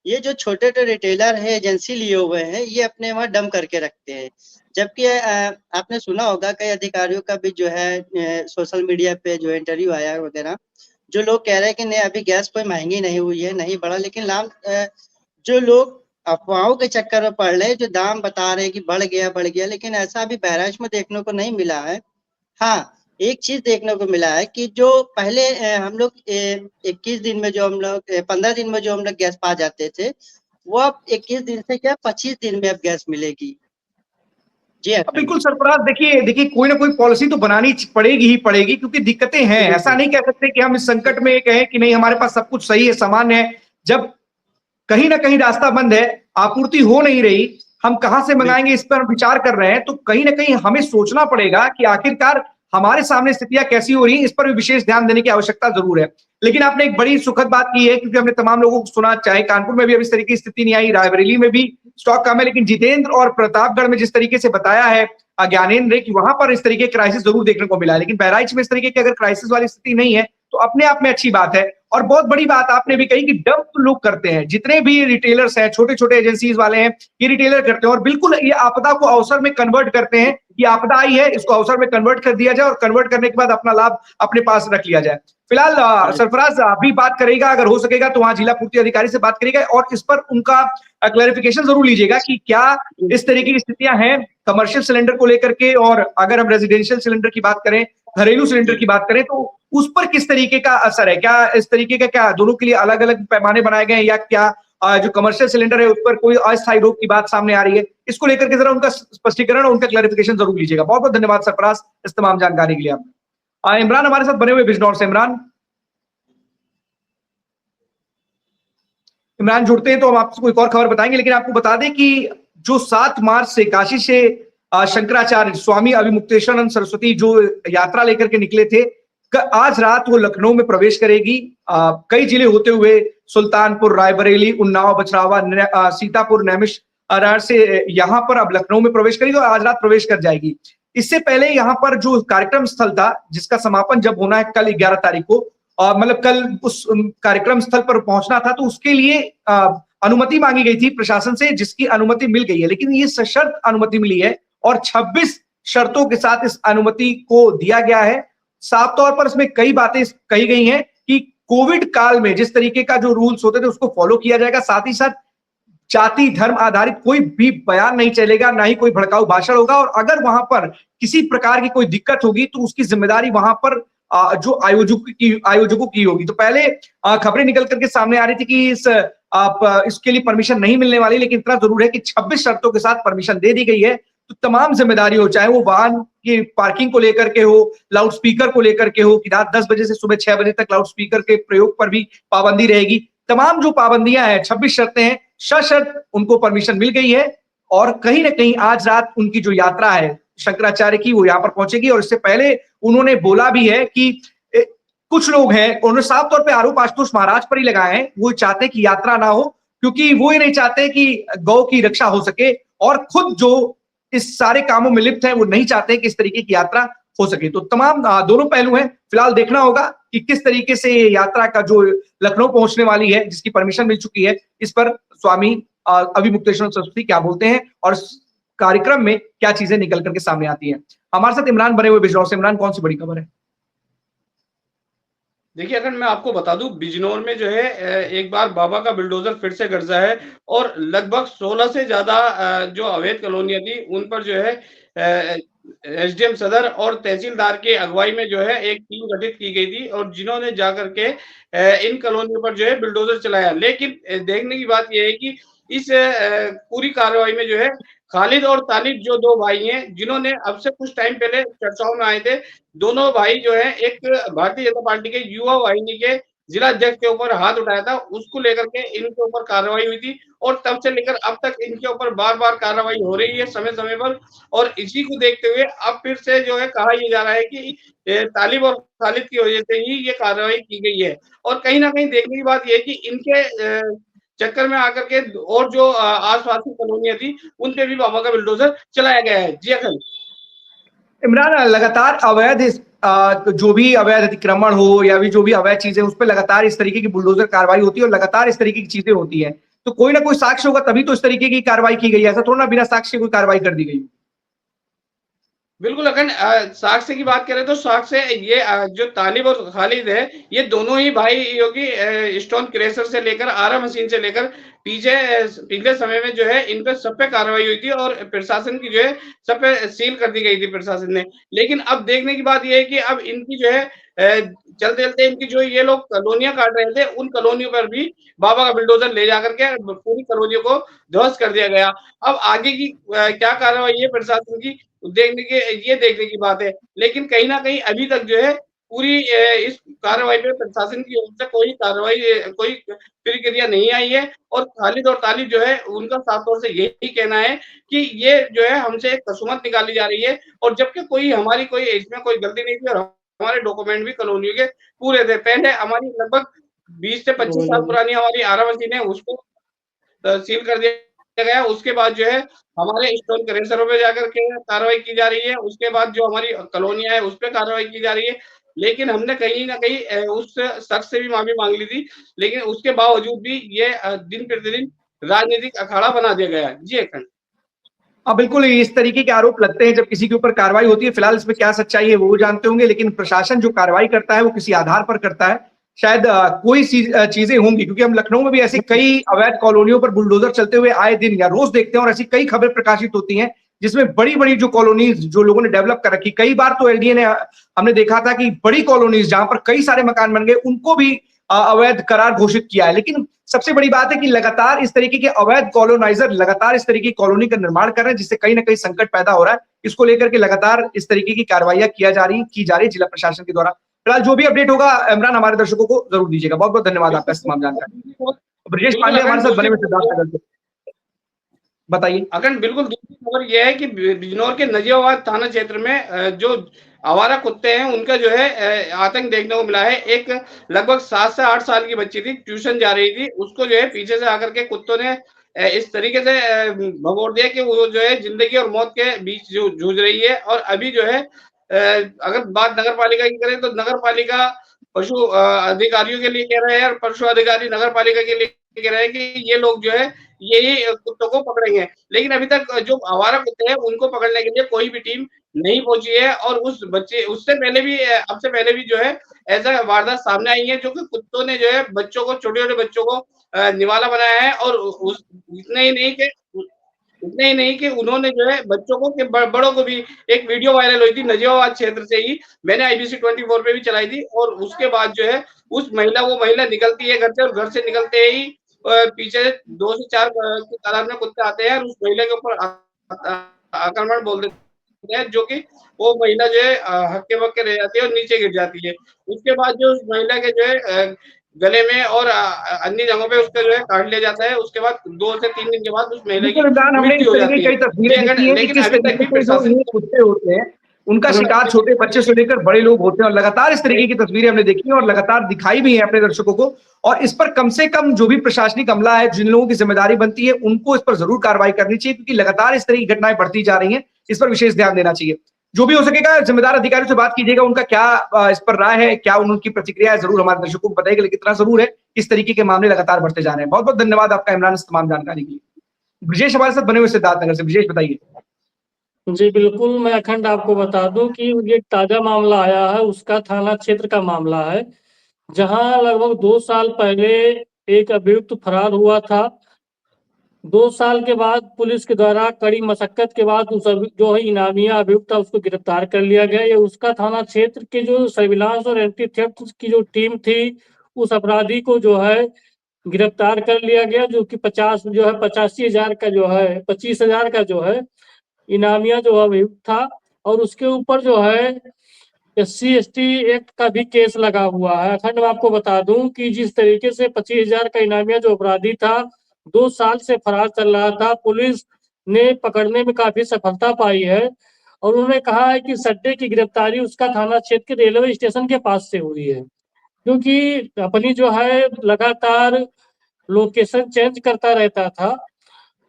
S8: ये जो छोटे छोटे रिटेलर है, एजेंसी लिए हुए हैं, ये अपने वहाँ डम करके रखते हैं। जबकि आपने सुना होगा कई अधिकारियों का भी जो है सोशल मीडिया पे जो इंटरव्यू आया वगैरह, जो लोग कह रहे हैं कि नहीं अभी गैस कोई महंगी नहीं हुई है, नहीं बढ़ा, लेकिन जो लोग अफवाहों के चक्कर में पड़ रहे हैं, जो दाम बता रहे हैं कि बढ़ गया, लेकिन ऐसा अभी बहराइच में देखने को नहीं मिला है। हाँ, एक चीज देखने को मिला है कि जो पहले हम लोग 21 दिन में जो हम लोग 15 दिन में जो हम लोग गैस पा जाते थे, वो अब 21 दिन से क्या 25 दिन में अब गैस मिलेगी। जी
S1: बिल्कुल सरफराज, देखिए कोई ना कोई पॉलिसी तो बनानी पड़ेगी ही पड़ेगी, क्योंकि दिक्कतें हैं। ऐसा नहीं कह सकते कि हम इस संकट में कहें कि नहीं हमारे पास सब कुछ सही है, सामान्य है। जब कहीं ना कहीं रास्ता बंद है, आपूर्ति हो नहीं रही, हम कहां से मंगाएंगे इस पर हम विचार कर रहे हैं, तो कहीं ना कहीं हमें सोचना पड़ेगा कि आखिरकार हमारे सामने स्थितियां कैसी हो रही हैं, इस पर भी विशेष ध्यान देने की आवश्यकता जरूर है। लेकिन आपने एक बड़ी सुखद बात की है, क्योंकि हमने तमाम लोगों को सुना, चाहे कानपुर में भी अब इस तरह की स्थिति नहीं आई, रायबरेली में भी स्टॉक कम है, लेकिन जितेंद्र और प्रतापगढ़ में जिस तरीके से बताया है ज्ञानेंद्र ने कि वहां पर इस तरीके क्राइसिस जरूर देखने को मिला है, लेकिन बहराइच में इस तरीके की अगर क्राइसिस वाली स्थिति नहीं है तो अपने आप में अच्छी बात है। और बहुत बड़ी बात आपने भी कही कि डंप लोग करते हैं, जितने भी रिटेलर्स हैं, छोटे छोटे एजेंसीज वाले हैं, ये रिटेलर करते हैं और बिल्कुल ये आपदा को अवसर में कन्वर्ट करते हैं। ये आपदा आई है, इसको अवसर में कन्वर्ट कर दिया जाए और कन्वर्ट करने के बाद अपना लाभ अपने पास रख लिया जाए। फिलहाल सरफराज अभी बात करेगा, अगर हो सकेगा तो वहां जिला पूर्ति अधिकारी से बात करेगा और इस पर उनका क्लैरिफिकेशन जरूर लीजिएगा कि क्या इस तरीके की स्थितियां हैं कमर्शियल सिलेंडर को लेकर के, और अगर हम रेजिडेंशियल सिलेंडर की बात करें, घरेलू सिलेंडर की बात करें, तो उस पर किस तरीके का असर है? क्या इस तरीके का, क्या दोनों के लिए अलग अलग पैमाने बनाए गए हैं, या क्या जो कमर्शियल सिलेंडर है उस पर कोई अस्थायी रोक की बात सामने आ रही है? इसको लेकर के जरा उनका स्पष्टीकरण और उनका क्लैरिफिकेशन जरूर लीजिएगा। बहुत बहुत धन्यवाद सरफराज इस तमाम जानकारी के लिए। आप इमरान हमारे साथ बने हुए बिजनौर से। इमरान जुड़ते हैं तो हम आपको एक और खबर बताएंगे, लेकिन आपको बता दें कि जो 7 मार्च से काशी से शंकराचार्य स्वामी अभिमुक्तेश्वरानंद सरस्वती जो यात्रा लेकर के निकले थे, आज रात वो लखनऊ में प्रवेश करेगी। कई जिले होते हुए सुल्तानपुर, रायबरेली, उन्नाव, बछरावा, सीतापुर, नैमिष से यहाँ पर अब लखनऊ में प्रवेश करेगी और आज रात प्रवेश कर जाएगी। इससे पहले यहाँ पर जो कार्यक्रम स्थल था, जिसका समापन जब होना है कल 11 तारीख को, मतलब कल उस कार्यक्रम स्थल पर पहुंचना था, तो उसके लिए अनुमति मांगी गई थी प्रशासन से, जिसकी अनुमति मिल गई है, लेकिन ये सशर्त अनुमति मिली है और 26 शर्तों के साथ इस अनुमति को दिया गया है। साफ तौर पर इसमें कई बातें कही गई हैं कि कोविड काल में जिस तरीके का जो रूल्स होते थे उसको फॉलो किया जाएगा, साथ ही साथ जाति धर्म आधारित कोई भी बयान नहीं चलेगा, ना ही कोई भड़काऊ भाषण होगा, और अगर वहां पर किसी प्रकार की कोई दिक्कत होगी तो उसकी जिम्मेदारी वहां पर जो आयोजकों की होगी। तो पहले खबरें निकल करके सामने आ रही थी कि इसके लिए परमिशन नहीं मिलने वाली, लेकिन इतना जरूर है कि 26 शर्तों के साथ परमिशन दे दी गई है। तो तमाम जिम्मेदारी हो, चाहे वो वाहन की पार्किंग को लेकर के हो, लाउड स्पीकर को लेकर के हो कि रात 10 बजे से सुबह 6 बजे तक लाउड स्पीकर के प्रयोग पर भी पाबंदी रहेगी। तमाम जो पाबंदियां हैं, 26 शर्तें हैं, सशर्त उनको परमिशन मिल गई है और कहीं ना कहीं आज रात उनकी जो यात्रा है शंकराचार्य की, वो यहाँ पर पहुंचेगी। और इससे पहले उन्होंने बोला भी है कि कुछ लोग हैं, उन्होंने साफ तौर पे आरोप आशुतोष महाराज पर ही लगाए हैं, वो चाहते कि यात्रा ना हो, क्योंकि वो ही नहीं चाहते कि गौ की रक्षा हो सके, और खुद जो इस सारे कामों में लिप्त है वो नहीं चाहते कि इस तरीके की यात्रा हो सके। तो तमाम दोनों पहलू हैं। फिलहाल देखना होगा कि किस तरीके से ये यात्रा का जो लखनऊ पहुंचने वाली है, जिसकी परमिशन मिल चुकी है, इस पर स्वामी अभिमुक्तेश्वर सरस्वती क्या बोलते हैं और कार्यक्रम में क्या चीजें निकल करके सामने आती हैं। हमारे साथ इमरान बने हुए बिजनौर से। इमरान, कौन सी बड़ी खबर है?
S9: देखिए, अगर मैं आपको बता दूं, बिजनौर में जो है एक बार बाबा का बुलडोजर फिर से गरजा है और लगभग 16 से ज्यादा जो अवैध कॉलोनियां थी उन पर जो है एसडीएम सदर और तहसीलदार के अगुवाई में जो है एक टीम गठित की गई थी और जिन्होंने जाकर के इन कॉलोनियों पर जो है बुलडोजर चलाया। लेकिन देखने की बात यह है कि इस पूरी कार्रवाई में जो है खालिद और तालिब जो 2 भाई हैं, जिन्होंने अब से कुछ टाइम पहले चर्चाओं में आए थे, दोनों भाई जो है एक भारतीय जनता पार्टी के युवा वाहिनी के जिला अध्यक्ष के ऊपर हाथ उठाया था, उसको लेकर के इनके ऊपर कार्रवाई हुई थी और तब से लेकर अब तक इनके ऊपर बार-बार कार्रवाई हो रही है समय-समय पर। और इसी को देखते हुए अब फिर से जो है कहा यह जा रहा है कि तालिब और खालिद की वजह से ही ये कार्रवाई की गई है। और कहीं ना कहीं देखने की बात यह है कि इनके चक्कर में आकर के और जो आसपास की कॉलोनियां थी उन पे भी बाबा का बुलडोजर चलाया गया है। जी अखिल।
S1: इमरान, लगातार अवैध जो भी अवैध अतिक्रमण हो या भी जो भी अवैध चीजें, उस पर लगातार इस तरीके की बुलडोजर कार्रवाई होती है और लगातार इस तरीके की चीजें होती है, तो कोई ना कोई साक्ष्य होगा तभी तो इस तरीके की कार्रवाई की गई है। ऐसा थोड़ा ना बिना साक्ष्य कोई कार्रवाई कर दी गई।
S9: बिल्कुल अखंड, साक्ष्य की बात करें तो साक्ष्य ये जो तालिब और खालिद है, ये दोनों ही भाई योगी स्टोन क्रेशर से लेकर आरा मशीन से लेकर पिछले समय में जो है इन पे सब पे कार्रवाई हुई थी और प्रशासन की जो है सब पे सील कर दी गई थी प्रशासन ने। लेकिन अब देखने की बात यह है कि अब इनकी जो है चलते चलते इनकी जो ये लोग कॉलोनियां काट रहे थे, उन कॉलोनियों पर भी बाबा का बुलडोजर ले जाकर के पूरी कॉलोनियों को ध्वस्त कर दिया गया। अब आगे की क्या कार्रवाई है प्रशासन की देखने की बात है। लेकिन कहीं ना कहीं अभी तक जो है पूरी इस कार्रवाई पे प्रशासन की ओर से कोई कार्रवाई, कोई प्रतिक्रिया नहीं आई है और खालिद और तालिब जो है उनका साफ तौर से यही कहना है कि ये जो है हमसे एक कसूमत निकाली जा रही है और जबकि कोई हमारी कोई इसमें कोई गलती नहीं थी और हमारे डॉक्यूमेंट भी कॉलोनियों के पूरे थे। पहले हमारी लगभग 20 से 25 साल पुरानी हमारी आरा मशीन है, उसको सील कर दिया गया, उसके बाद जो है हमारे स्टोन क्रेशरों पे जाकर के कार्रवाई की जा रही है, उसके बाद जो हमारी कॉलोनियाँ है उस पे कार्रवाई की जा रही है। लेकिन हमने कहीं न कहीं उस शख्स से भी माफ़ी माँग ली थी, लेकिन उसके बावजूद भी ये दिन प्रतिदिन राजनीतिक अखाड़ा बना दिया गया है। जी, अखंड।
S1: हाँ, बिल्कुल इस तरीके के आरोप लगते हैं जब किसी के ऊपर कार्रवाई होती है। फिलहाल इसमें क्या सच्चाई है वो जानते होंगे, लेकिन प्रशासन जो कार्रवाई करता है वो किसी आधार पर करता है। शायद कोई चीजें होंगी, क्योंकि हम लखनऊ में भी ऐसी कई अवैध कॉलोनियों पर बुलडोजर चलते हुए आए दिन या रोज देखते हैं, और ऐसी कई खबरें प्रकाशित होती हैं जिसमें बड़ी-बड़ी जो कॉलोनीज जो लोगों ने डेवलप कर रखी, कई बार तो एलडीए ने हमने देखा था कि बड़ी कॉलोनीज जहां पर कई सारे मकान बन गए उनको भी अवैध करार घोषित किया है। लेकिन सबसे बड़ी बात है कि लगातार इस तरीके के अवैध कॉलोनाइजर लगातार इस तरीके की कॉलोनी का निर्माण कर रहे हैं, जिससे कहीं ना कहीं संकट पैदा हो रहा है। इसको लेकर के लगातार इस तरीके की कार्रवाइयां की जा रही है जिला प्रशासन के द्वारा। फिलहाल जो भी अपडेट होगा इमरान हमारे दर्शकों को जरूर दीजिएगा। बहुत बहुत धन्यवाद आपका इस तमाम जानकारी। ब्रजेश पांडे हमारे साथ बने हुए सिद्धार्थनगर से, बताइए।
S9: अखंड, बिल्कुल दूसरी खबर यह है कि बिजनौर के नजीबाबाद थाना क्षेत्र में जो आवारा कुत्ते हैं उनका जो है आतंक देखने को मिला है। एक लगभग 7 से 8 साल की बच्ची थी, ट्यूशन जा रही थी, उसको जो है पीछे से आकर के कुत्तों ने इस तरीके से भगोड़ दिया कि वो जो है जिंदगी और मौत के बीच जो जूझ रही है। और अभी जो है अगर बात नगर पालिका की करें तो नगर पालिका पशु अधिकारियों के लिए कह रहे हैं और पशु अधिकारी नगर पालिका के लिए कह रहे हैं कि ये लोग जो है यही कुत्तों को पकड़ेंगे। लेकिन अभी तक जो आवारा कुत्ते हैं उनको पकड़ने के लिए कोई भी टीम नहीं पहुंची है। और उस बच्चे उससे पहले भी अब से पहले भी जो है ऐसा वारदात सामने आई है, जो कि कुत्तों ने जो है बच्चों को, छोटे-छोटे बच्चों को निवाला बनाया है। और उस इतने ही नहीं कि उन्होंने जो है बच्चों को कि बड़ों को भी, एक वीडियो वायरल हुई थी नजीबाबाद क्षेत्र से ही, मैंने IBC 24 पे भी चलाई थी। और उसके बाद जो है वो महिला निकलती है घर से, और घर से निकलते ही पीछे 2 से 4 की तादाद में कुत्ते आते हैं और उस महिला के ऊपर आक्रमण बोल देते हैं, जो कि वो महिला जो है हक्के-बक्के रह जाती है और नीचे गिर जाती है। उसके बाद जो उस महिला के जो है गले में और अन्य जगहों पे उसका जो है काट लिया जाता है। उसके बाद 2 से 3 दिन के बाद उस महिला की मृत्यु हो जाती है।
S1: कई तस्वीरें देखी हैं कि
S9: लेकिन
S1: किस
S9: अभी तक
S1: तरीके
S9: भी
S1: से जो
S9: प्रशासन
S1: ये कुत्ते होते हैं उनका शिकार छोटे बच्चे से लेकर बड़े लोग होते हैं, और लगातार इस तरीके की तस्वीरें हमने देखी हैं और लगातार दिखाई भी है अपने दर्शकों को। और इस पर कम से कम जो भी प्रशासनिक अमला है, जिन लोगों की जिम्मेदारी बनती है, उनको इस पर जरूर कार्रवाई करनी चाहिए, क्योंकि लगातार इस तरह की घटनाएं बढ़ती जा रही हैं। इस पर विशेष ध्यान देना चाहिए। जो भी हो सकेगा जिम्मेदार अधिकारियों से बात कीजिएगा, उनका क्या इस पर राय है, क्या उनकी प्रतिक्रिया है, जरूर हमारे दर्शकों को बताइएगा। लेकिन इतना जरूर है इस तरीके के मामले लगातार बढ़ते जा रहे हैं। बहुत बहुत धन्यवाद आपका इमरान इस तमाम जानकारी के लिए। ब्रजेश हमारे साथ बने हुए सिद्धार्थनगर से, ब्रजेश बताइए।
S10: जी बिल्कुल, मैं अखंड आपको बता दूं कि ये ताजा मामला आया है उसका थाना क्षेत्र का मामला है, जहां लगभग 2 साल पहले एक अभियुक्त फरार हुआ था। 2 साल के बाद पुलिस के द्वारा कड़ी मशक्कत के बाद उस जो है इनामिया अभियुक्त था उसको गिरफ्तार कर लिया गया। ये उसका थाना क्षेत्र के जो सर्विलांस और एंटी थेफ्ट की जो टीम थी, उस अपराधी को जो है गिरफ्तार कर लिया गया, जो कि 85,000 का जो है 25,000 का जो है इनामिया जो अभियुक्त था। और उसके ऊपर जो है SC/ST एक्ट का भी केस लगा हुआ है। अखंड मैं आपको बता दूं कि जिस तरीके से 25,000 का इनामिया जो अपराधी था 2 साल से फरार चल रहा था, पुलिस ने पकड़ने में काफी सफलता पाई है। और उन्होंने कहा है कि सड्डे की गिरफ्तारी उसका थाना क्षेत्र के रेलवे स्टेशन के पास से हुई है, क्योंकि अपनी जो है लगातार लोकेशन चेंज करता रहता था,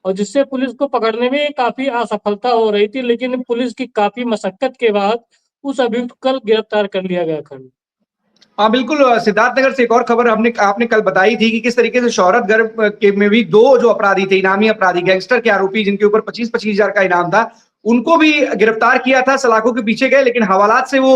S10: और जिससे पुलिस को पकड़ने में काफी असफलता हो रही थी। लेकिन पुलिस की काफी मशक्कत के बाद उस अभियुक्त को गिरफ्तार कर लिया गया। खंड
S1: हाँ बिल्कुल, सिद्धार्थनगर से एक और खबर आपने कल बताई थी कि किस तरीके से शोहरतगढ़ के में भी 2 जो अपराधी थे, इनामी अपराधी, गैंगस्टर के आरोपी, जिनके ऊपर 25,000 का इनाम था, उनको भी गिरफ्तार किया था। सलाखों के पीछे गए, लेकिन हवालात से वो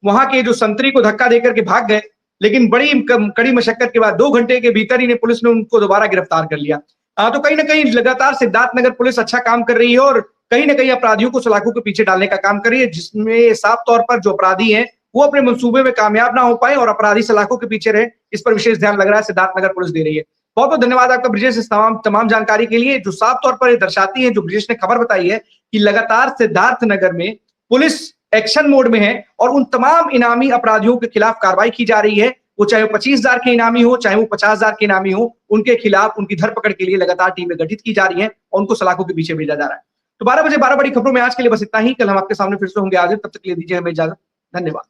S1: वहां के जो संतरी को धक्का देकर के भाग गए। लेकिन बड़ी कड़ी मशक्कत के बाद 2 घंटे के भीतर ही पुलिस ने उनको दोबारा गिरफ्तार कर लिया। तो कहीं ना कहीं लगातार सिद्धार्थनगर पुलिस अच्छा काम कर रही है और कहीं ना कहीं अपराधियों को सलाखों के पीछे डालने का काम कर रही है, जिसमें साफ तौर पर जो अपराधी हैं वो अपने मंसूबे में कामयाब ना हो पाए और अपराधी सलाखों के पीछे रहे। इस पर विशेष ध्यान लग रहा है, सिद्धार्थनगर पुलिस दे रही है। बहुत बहुत धन्यवाद आपका ब्रजेश इस तमाम जानकारी के लिए, जो साफ तौर पर दर्शाती है, जो ब्रजेश ने खबर बताई है कि लगातार सिद्धार्थनगर में पुलिस एक्शन मोड में है और उन तमाम इनामी अपराधियों के खिलाफ कार्रवाई की जा रही है। वो चाहे वो 25,000 के इनामी हो, चाहे वो 50,000 के इनामी हो, उनके खिलाफ उनकी धरपकड़ के लिए लगातार टीमें गठित की जा रही हैं और उनको सलाखों के पीछे भेजा जा रहा है। तो 12 बजे 12 बड़ी खबरों में आज के लिए बस इतना ही। कल हम आपके सामने फिर से होंगे हाजिर, तब तक के लिए दीजिए हमें इजाजत। धन्यवाद।